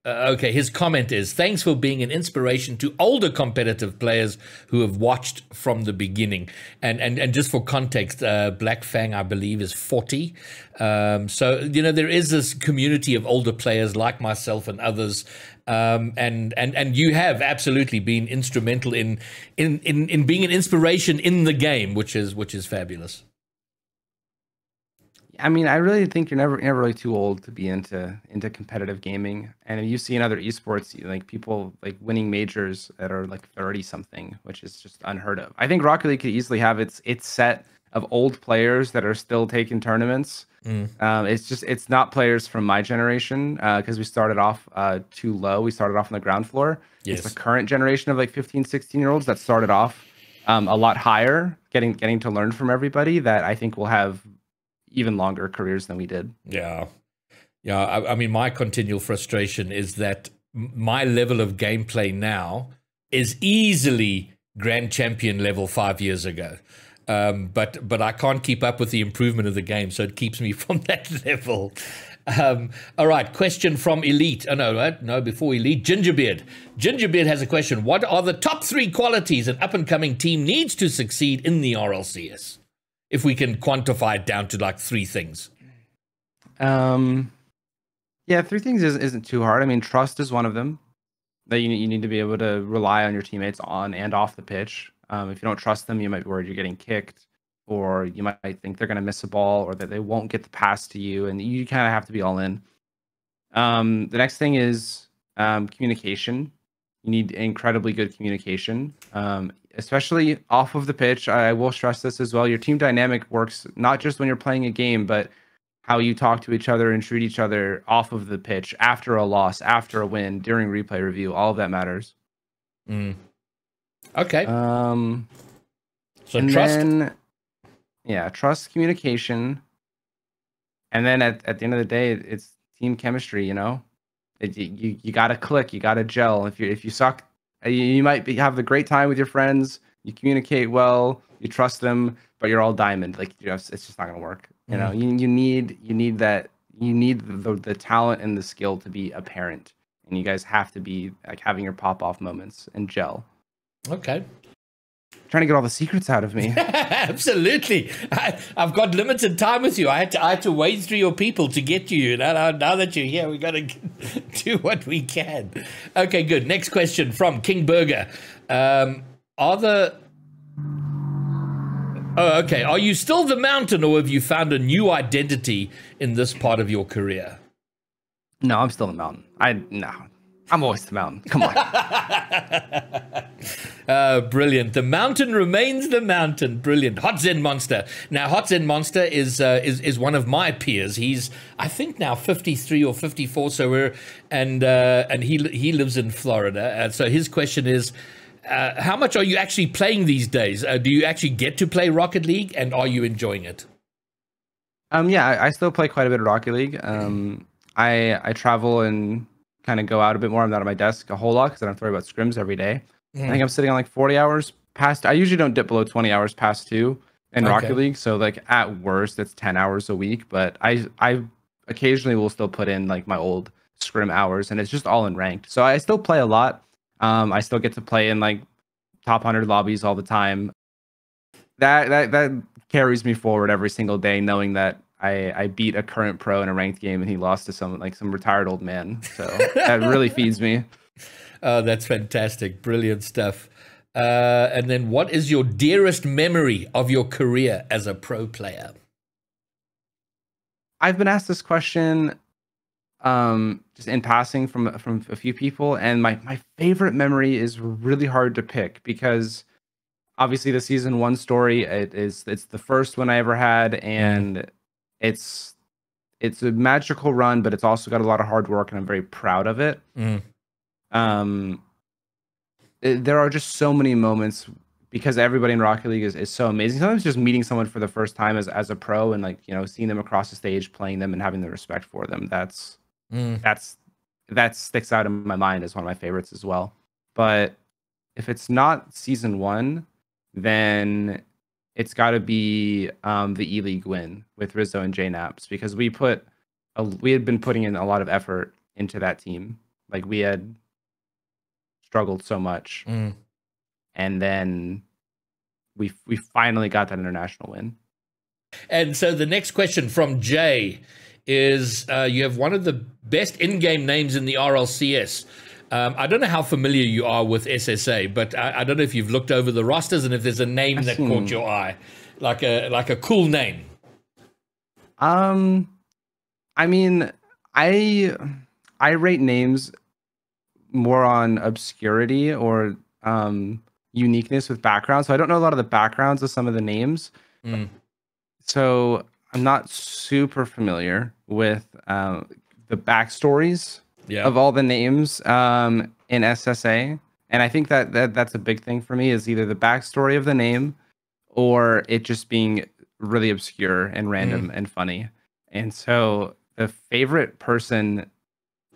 okay, his comment is, thanks for being an inspiration to older competitive players who have watched from the beginning. And just for context, Black Fang, I believe, is 40. So, you know, there is this community of older players like myself and others. And you have absolutely been instrumental in being an inspiration in the game, which is fabulous. I mean, I really think you're never really too old to be into competitive gaming. And you see in other esports, like people like winning majors that are like 30 something, which is just unheard of. I think Rocket League could easily have its set of old players that are still taking tournaments. It's not players from my generation because we started off too low. We started off on the ground floor. Yes. It's the current generation of like 15, 16-year-olds that started off a lot higher, getting to learn from everybody, that I think will have even longer careers than we did. Yeah. I mean, my continual frustration is that my level of gameplay now is easily grand champion level 5 years ago. But I can't keep up with the improvement of the game, so it keeps me from that level. All right, question from Elite. No, before Elite, Gingerbeard. Gingerbeard has a question. What are the top 3 qualities an up-and-coming team needs to succeed in the RLCS? If we can quantify it down to like 3 things. Yeah, 3 things isn't too hard. I mean, trust is one of them. That you need to be able to rely on your teammates on and off the pitch. If you don't trust them, you might be worried you're getting kicked, or you might think they're going to miss a ball, or that they won't get the pass to you, and you kind of have to be all in. The next thing is communication. You need incredibly good communication, especially off of the pitch. I will stress this as well. Your team dynamic works not just when you're playing a game, but how you talk to each other and treat each other off of the pitch, after a loss, after a win, during replay review. All of that matters. Okay. So trust. Trust, communication, and then at the end of the day, it's team chemistry. You know, you gotta click, you gotta gel. If you suck, you might have the great time with your friends. You communicate well, you trust them, but you're all diamond. Like, you know, it's just not gonna work. You know, you need that. You need the talent and the skill to be apparent, and you guys have to be like having your pop off moments and gel. Okay. Trying to get all the secrets out of me. Absolutely. I've got limited time with you. I had to wade through your people to get to you. Now that you're here, we got to do what we can. Okay, good. Next question from King Burger. Are you still the Mountain, or have you found a new identity in this part of your career? No, I'm still the Mountain. I'm always the Mountain. Come on. Brilliant. The Mountain remains the Mountain. Brilliant. Hot Zen Monster. Now, Hot Zen Monster is one of my peers. He's, I think, now 53 or 54. So and he lives in Florida. So his question is, how much are you actually playing these days? Do you actually get to play Rocket League, and are you enjoying it? Yeah, I still play quite a bit of Rocket League. I travel and kind of go out a bit more. I'm not at my desk a whole lot because I don't have to worry about scrims every day. I think I'm sitting on like 40 hours I usually don't dip below 20 hours past 2 in Rocket Okay. League. So like at worst, it's 10 hours a week. But I occasionally will still put in like my old scrim hours, and it's just all in ranked. So I still play a lot. I still get to play in like top 100 lobbies all the time. That carries me forward every single day, knowing that I beat a current pro in a ranked game and he lost to some retired old man. So that really feeds me. Oh, that's fantastic. Brilliant stuff. And then what is your dearest memory of your career as a pro player? I've been asked this question just in passing from a few people, and my favorite memory is really hard to pick because obviously the season 1 story, it's the first one I ever had, and it's a magical run, but it's also got a lot of hard work, and I'm very proud of it. There are just so many moments because everybody in Rocket League is so amazing. Sometimes just meeting someone for the first time as a pro and like, you know, seeing them across the stage, playing them and having the respect for them. That sticks out in my mind as one of my favorites as well. But if it's not season 1, then it's got to be the E-League win with Rizzo and JNaps, because we had been putting in a lot of effort into that team. Like we had struggled so much, and then we finally got that international win. And so the next question from Jay is, you have one of the best in-game names in the RLCS. I don't know how familiar you are with SSA, but I don't know if you've looked over the rosters and if there's a name that caught your eye, like a cool name. I mean, I rate names more on obscurity or uniqueness with background. So I don't know a lot of the backgrounds of some of the names. So I'm not super familiar with the backstories of all the names in SSA. And I think that's a big thing for me, is either the backstory of the name or it just being really obscure and random and funny. And so the favorite person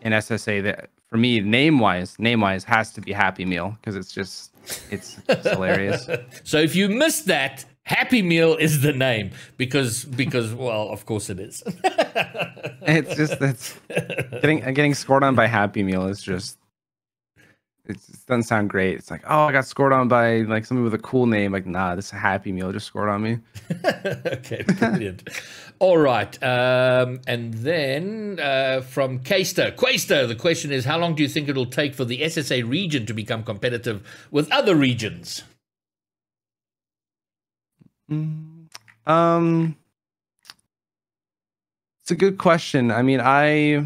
in SSA that for me, name wise has to be Happy Meal, because it's hilarious. So if you missed that, Happy Meal is the name because well, of course it is. It's just getting scored on by Happy Meal is just, it doesn't sound great. It's like, oh, I got scored on by like somebody with a cool name. Like, nah, this is Happy Meal just scored on me. Okay, brilliant. All right, and then from Quaster, the question is, how long do you think it'll take for the SSA region to become competitive with other regions? It's a good question. I mean, I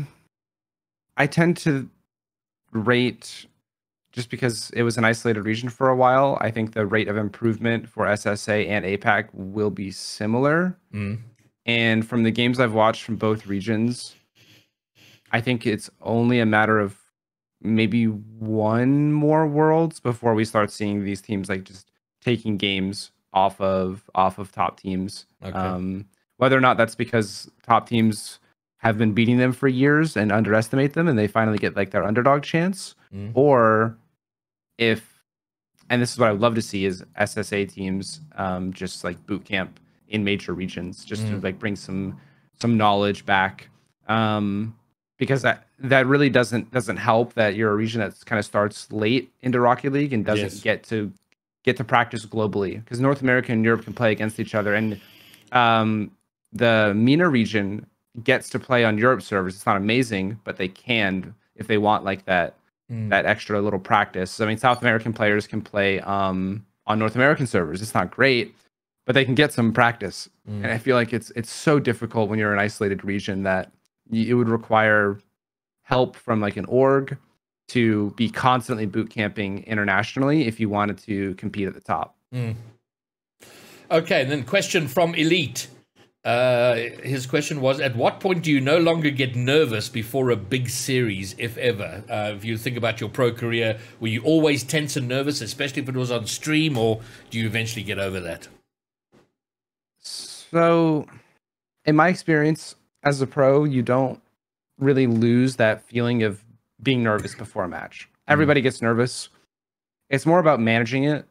tend to rate, just because it was an isolated region for a while, I think the rate of improvement for SSA and APAC will be similar. And from the games I've watched from both regions, I think it's only a matter of maybe one more Worlds before we start seeing these teams like just taking games off of top teams. Okay. Whether or not that's because top teams have been beating them for years and underestimate them and they finally get like their underdog chance, or if, and this is what I would love to see, is SSA teams just like boot camp in major regions, just to like bring some knowledge back, because that really doesn't help that you're a region that kind of starts late into Rocket League and doesn't get to practice globally, because North America and Europe can play against each other, and the MENA region gets to play on Europe servers. It's not amazing, but they can if they want like that extra little practice. So, I mean, South American players can play on North American servers. It's not great, but they can get some practice. And I feel like it's so difficult when you're an isolated region that it would require help from like an org to be constantly boot camping internationally if you wanted to compete at the top. Okay, and then question from Elite. His question was, at what point do you no longer get nervous before a big series, if ever? If you think about your pro career, were you always tense and nervous, especially if it was on stream, or do you eventually get over that? So, in my experience as a pro, you don't really lose that feeling of being nervous before a match. Everybody gets nervous. It's more about managing it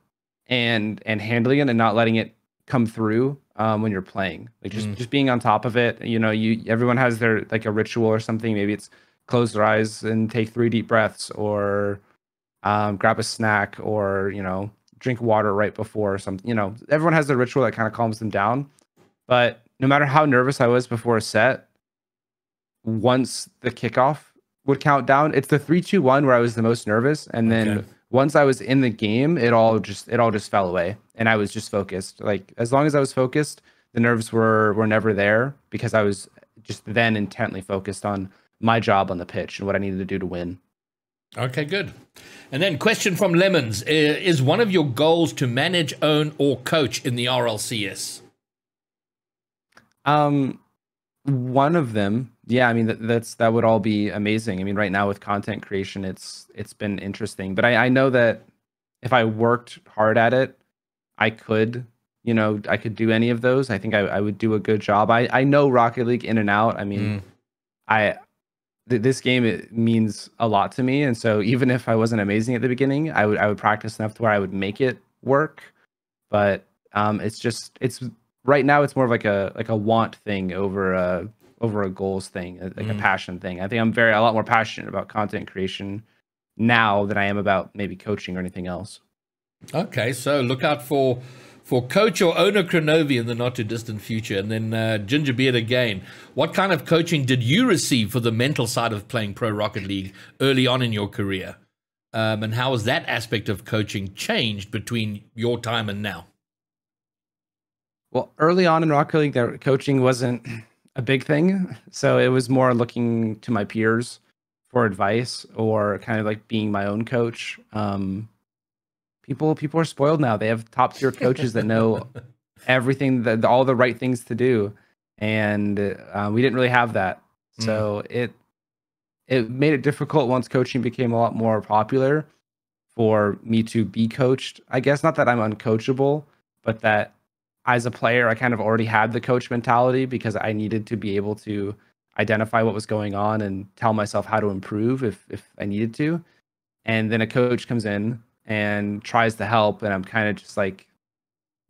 and handling it and not letting it come through when you're playing. Like just being on top of it. You know, everyone has their like a ritual or something. Maybe it's close their eyes and take 3 deep breaths, or grab a snack, or drink water right before or something. Everyone has their ritual that kind of calms them down. But no matter how nervous I was before a set, once the kickoff would count down, it's the 3-2-1 where I was the most nervous, and then once I was in the game, it all just fell away, and I was just focused. Like as long as I was focused, the nerves were never there, because I was just then intently focused on my job on the pitch and what I needed to do to win. Okay, good. And then question from Lemons. Is one of your goals to manage, own, or coach in the RLCS? One of them, yeah. I mean, that would all be amazing. I mean, right now with content creation, it's been interesting. But I know that if I worked hard at it, I could do any of those. I think I would do a good job. I know Rocket League in and out. I mean, this game, it means a lot to me, and so even if I wasn't amazing at the beginning, I would practice enough to where I would make it work. But it's right now it's more of like a want thing over a goals thing, like a passion thing. I think I'm a lot more passionate about content creation now than I am about maybe coaching or anything else. Okay, so look out for coach or owner Kronovi in the not too distant future. And then Gingerbeard again. What kind of coaching did you receive for the mental side of playing Pro Rocket League early on in your career? And how has that aspect of coaching changed between your time and now? Well, early on in Rocket League, coaching wasn't a big thing. So it was more looking to my peers for advice, or kind of like being my own coach. People are spoiled now. They have top tier coaches that know everything, all the right things to do, and we didn't really have that. So it made it difficult once coaching became a lot more popular for me to be coached. I guess not that I'm uncoachable, but that as a player, I kind of already had the coach mentality, because I needed to be able to identify what was going on and tell myself how to improve if I needed to. And then a coach comes in and tries to help, and I'm kind of just like,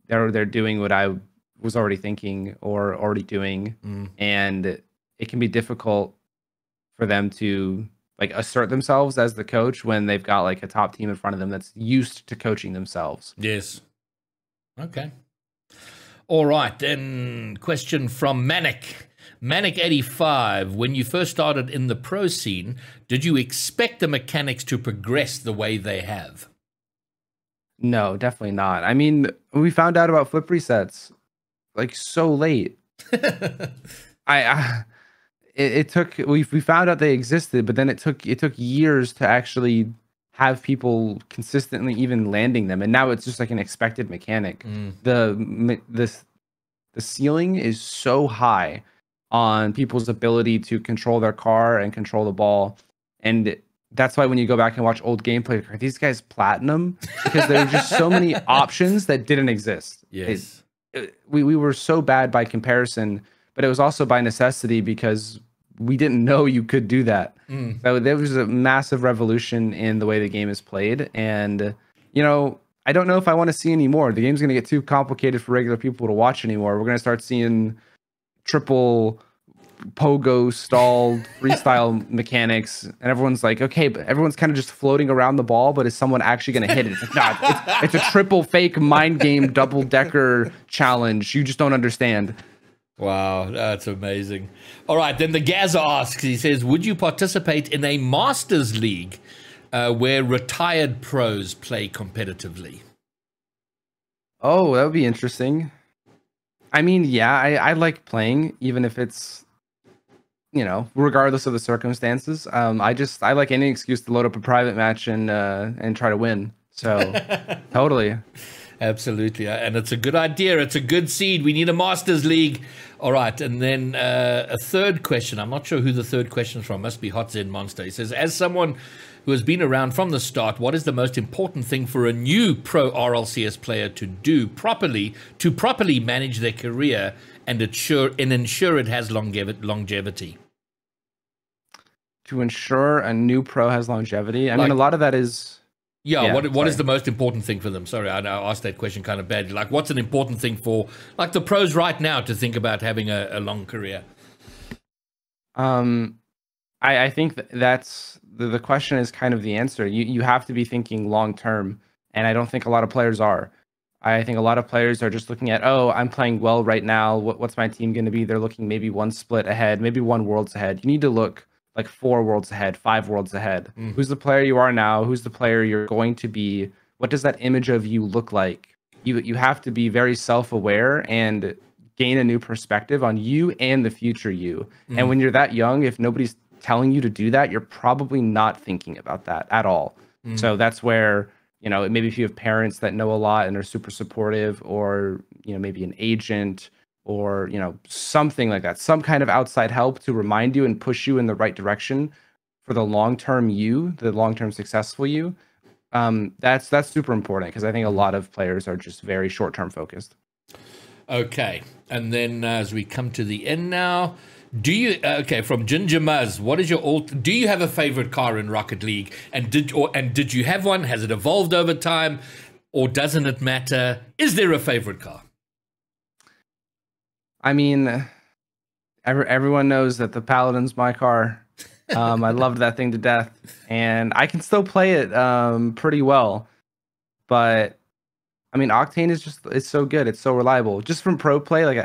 they're doing what I was already thinking or already doing. And it can be difficult for them to like assert themselves as the coach when they've got like a top team in front of them that's used to coaching themselves. Yes. Okay. All right, then question from Manic85. When you first started in the pro scene, did you expect the mechanics to progress the way they have? No, definitely not. I mean, we found out about flip resets like so late. It took we found out they existed, but then it took years to actually have people consistently even landing them, and now it's just like an expected mechanic. The ceiling is so high on people's ability to control their car and control the ball, and that's why when you go back and watch old gameplay, are these guys platinum? Because there are just so many options that didn't exist. Yes. We were so bad by comparison, but it was also by necessity, because we didn't know you could do that. So there was a massive revolution in the way the game is played. And, I don't know if I want to see any more. The game's going to get too complicated for regular people to watch anymore. We're going to start seeing triple pogo stalled freestyle mechanics, and everyone's like, okay, but everyone's kind of just floating around the ball, but is someone actually going to hit it? It's like, nah, it's a triple fake mind game double decker challenge. You just don't understand. Wow, that's amazing. All right, then the Gaza asks, he says, would you participate in a Masters League where retired pros play competitively? Oh, that would be interesting. I mean, yeah, I like playing, even if it's, regardless of the circumstances. I like any excuse to load up a private match and try to win. So totally. Absolutely. And it's a good idea. It's a good seed. We need a Masters League. All right. And then a third question. I'm not sure who the third question is from. Must be Hot Zen Monster. He says, as someone who has been around from the start, what is the most important thing for a new pro RLCS player to do properly manage their career and ensure it has longevity? To ensure a new pro has longevity? I mean, a lot of that is Yeah, Yeah, what is sorry. the most important thing for them? Sorry, I know I asked that question kind of badly. Like, what's an important thing for like the pros right now to think about having a long career? Um, I think that's the question is kind of the answer. You have to be thinking long term, and I don't think a lot of players are. I think a lot of players are just looking at, oh, I'm playing well right now. What's my team going to be? They're looking maybe one split ahead, maybe one worlds ahead. You need to look like 4 worlds ahead, 5 worlds ahead. Who's the player you are now? Who's the player you're going to be? What does that image of you look like? You have to be very self-aware and gain a new perspective on you and the future you. And when you're that young, if nobody's telling you to do that, you're probably not thinking about that at all. So that's where, maybe if you have parents that know a lot and are super supportive, or, maybe an agent or, something like that, some kind of outside help to remind you and push you in the right direction for the long-term you, the long-term successful you. That's super important, because I think a lot of players are just very short-term focused. Okay, and then as we come to the end now, do you from Ginger Muzz, what is your do you have a favorite car in Rocket League, and did you have one? Has it evolved over time, or doesn't it matter? Is there a favorite car? I mean, everyone knows that the Paladin's my car. I loved that thing to death, and I can still play it pretty well. But I mean, Octane it's so good. It's so reliable. Just from pro play, like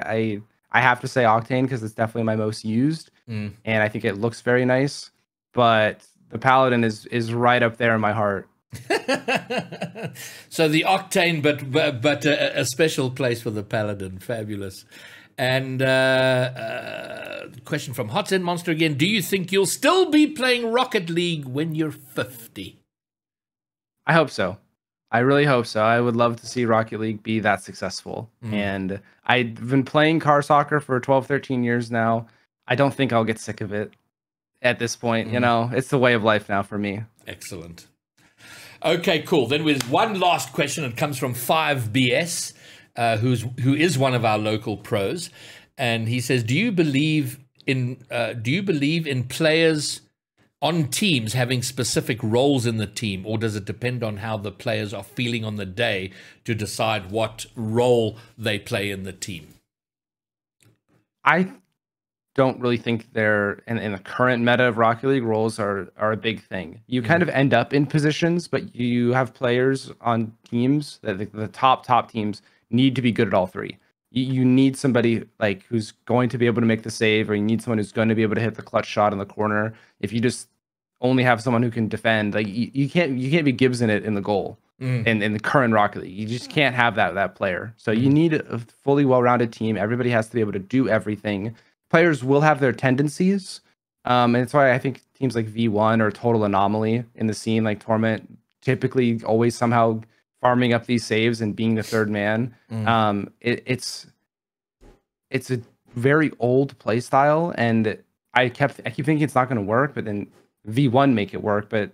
I have to say Octane, because it's definitely my most used, and I think it looks very nice. But the Paladin is right up there in my heart. So the Octane, but a special place for the Paladin. Fabulous. And question from Hot End Monster again. Do you think you'll still be playing Rocket League when you're 50? I hope so. I really hope so. I would love to see Rocket League be that successful. And I've been playing car soccer for 12, 13 years now. I don't think I'll get sick of it at this point. It's the way of life now for me. Excellent. Okay, cool. Then with one last question. It comes from 5BS, who is one of our local pros. And he says, do you believe in players on teams having specific roles in the team, or does it depend on how the players are feeling on the day to decide what role they play in the team? I don't really think they're in the current meta of Rocket League, roles are a big thing. You kind of end up in positions, but you have players on teams that the top teams need to be good at all three. You need somebody like who's going to be able to make the save, or you need someone who's going to be able to hit the clutch shot in the corner. If you just only have someone who can defend, like you can't be Gibson it in the goal in the current Rocket League. You just can't have that player. So you need a fully well-rounded team. Everybody has to be able to do everything. Players will have their tendencies, and it's why I think teams like V1 are a total anomaly in the scene. Like Torment, typically always somehow farming up these saves and being the third man. It's a very old play style, and I keep thinking it's not going to work, but then V1 make it work. But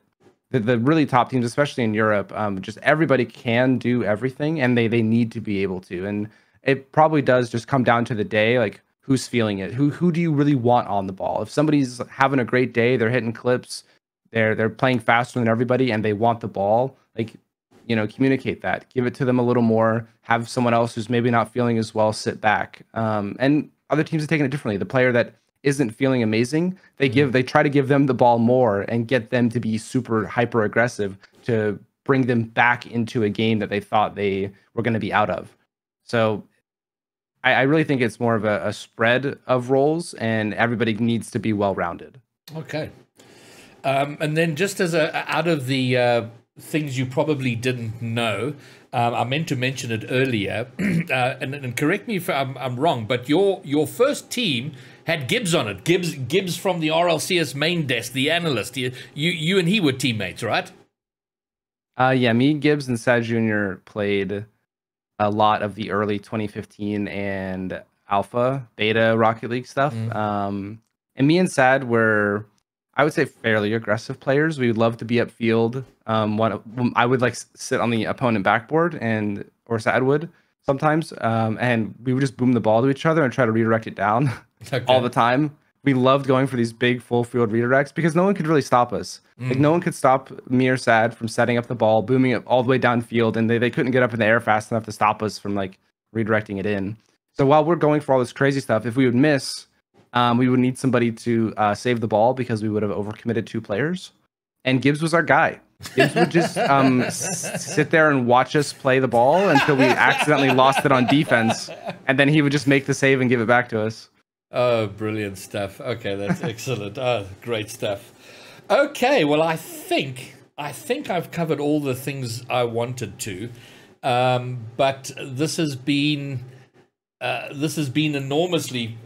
the really top teams, especially in Europe, just everybody can do everything, and they need to be able to. And it probably does just come down to the day, like who's feeling it. Who do you really want on the ball? If somebody's having a great day, they're hitting clips, they're playing faster than everybody, and they want the ball, like, communicate that. Give it to them a little more. Have someone else who's maybe not feeling as well sit back. And other teams are taking it differently. The player that isn't feeling amazing, they try to give them the ball more and get them to be super hyper aggressive to bring them back into a game that they thought they were going to be out of. So I really think it's more of a spread of roles, and everybody needs to be well-rounded. Okay. And then just as out of the things you probably didn't know, I meant to mention it earlier, and correct me if I'm wrong, but your first team had Gibbs on it. Gibbs from the RLCS main desk, the analyst. You and he were teammates, right? Yeah, me, Gibbs, and Sad Jr. played a lot of the early 2015 and alpha, beta Rocket League stuff. And me and Sad were, I would say, fairly aggressive players. We would love to be upfield. I would like sit on the opponent backboard, or Sad would sometimes, and we would just boom the ball to each other and try to redirect it down all the time we loved going for these big full field redirects because no one could really stop us. Like no one could stop me or Sad from setting up the ball, booming it all the way downfield, and they couldn't get up in the air fast enough to stop us from like redirecting it in. So while we're going for all this crazy stuff, if we would miss, we would need somebody to save the ball because we would have overcommitted 2 players. And Gibbs was our guy. Gibbs would just sit there and watch us play the ball until we accidentally lost it on defense, and then he would just make the save and give it back to us. Oh, brilliant stuff. Okay, that's excellent. Oh, great stuff. Okay, well, I think I've covered all the things I wanted to, but this has been enormously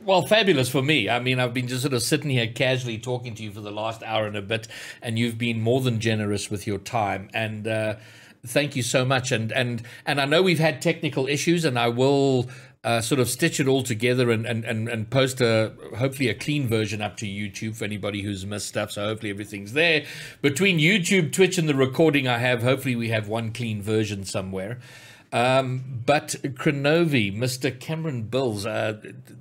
well, fabulous for me. I mean, I've been just sort of sitting here casually talking to you for the last hour and a bit, and you've been more than generous with your time. And thank you so much. And I know we've had technical issues, and I will sort of stitch it all together and post hopefully a clean version up to YouTube for anybody who's missed stuff. So hopefully everything's there. Between YouTube, Twitch, and the recording I have, hopefully we have one clean version somewhere. But Kronovi, Mr. Cameron Bills,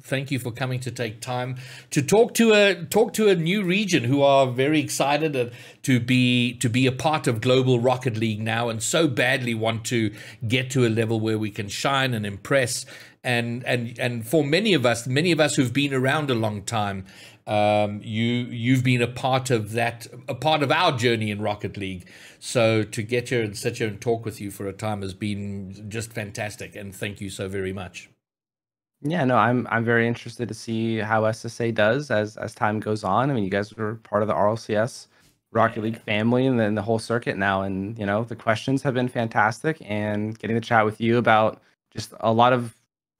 thank you for coming to take time to talk to a new region who are very excited to be a part of Global Rocket League now, and so badly want to get to a level where we can shine and impress. And for many of us who've been around a long time, you've been a part of our journey in Rocket League. So to get here and sit here and talk with you for a time has been just fantastic, and thank you so very much. Yeah, no, I'm very interested to see how SSA does as time goes on. I mean, you guys are part of the RLCS Rocket League family and then the whole circuit now, and you know, the questions have been fantastic, and getting to chat with you about just a lot of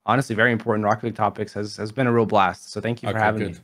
honestly very important Rocket League topics has been a real blast. So thank you for having me.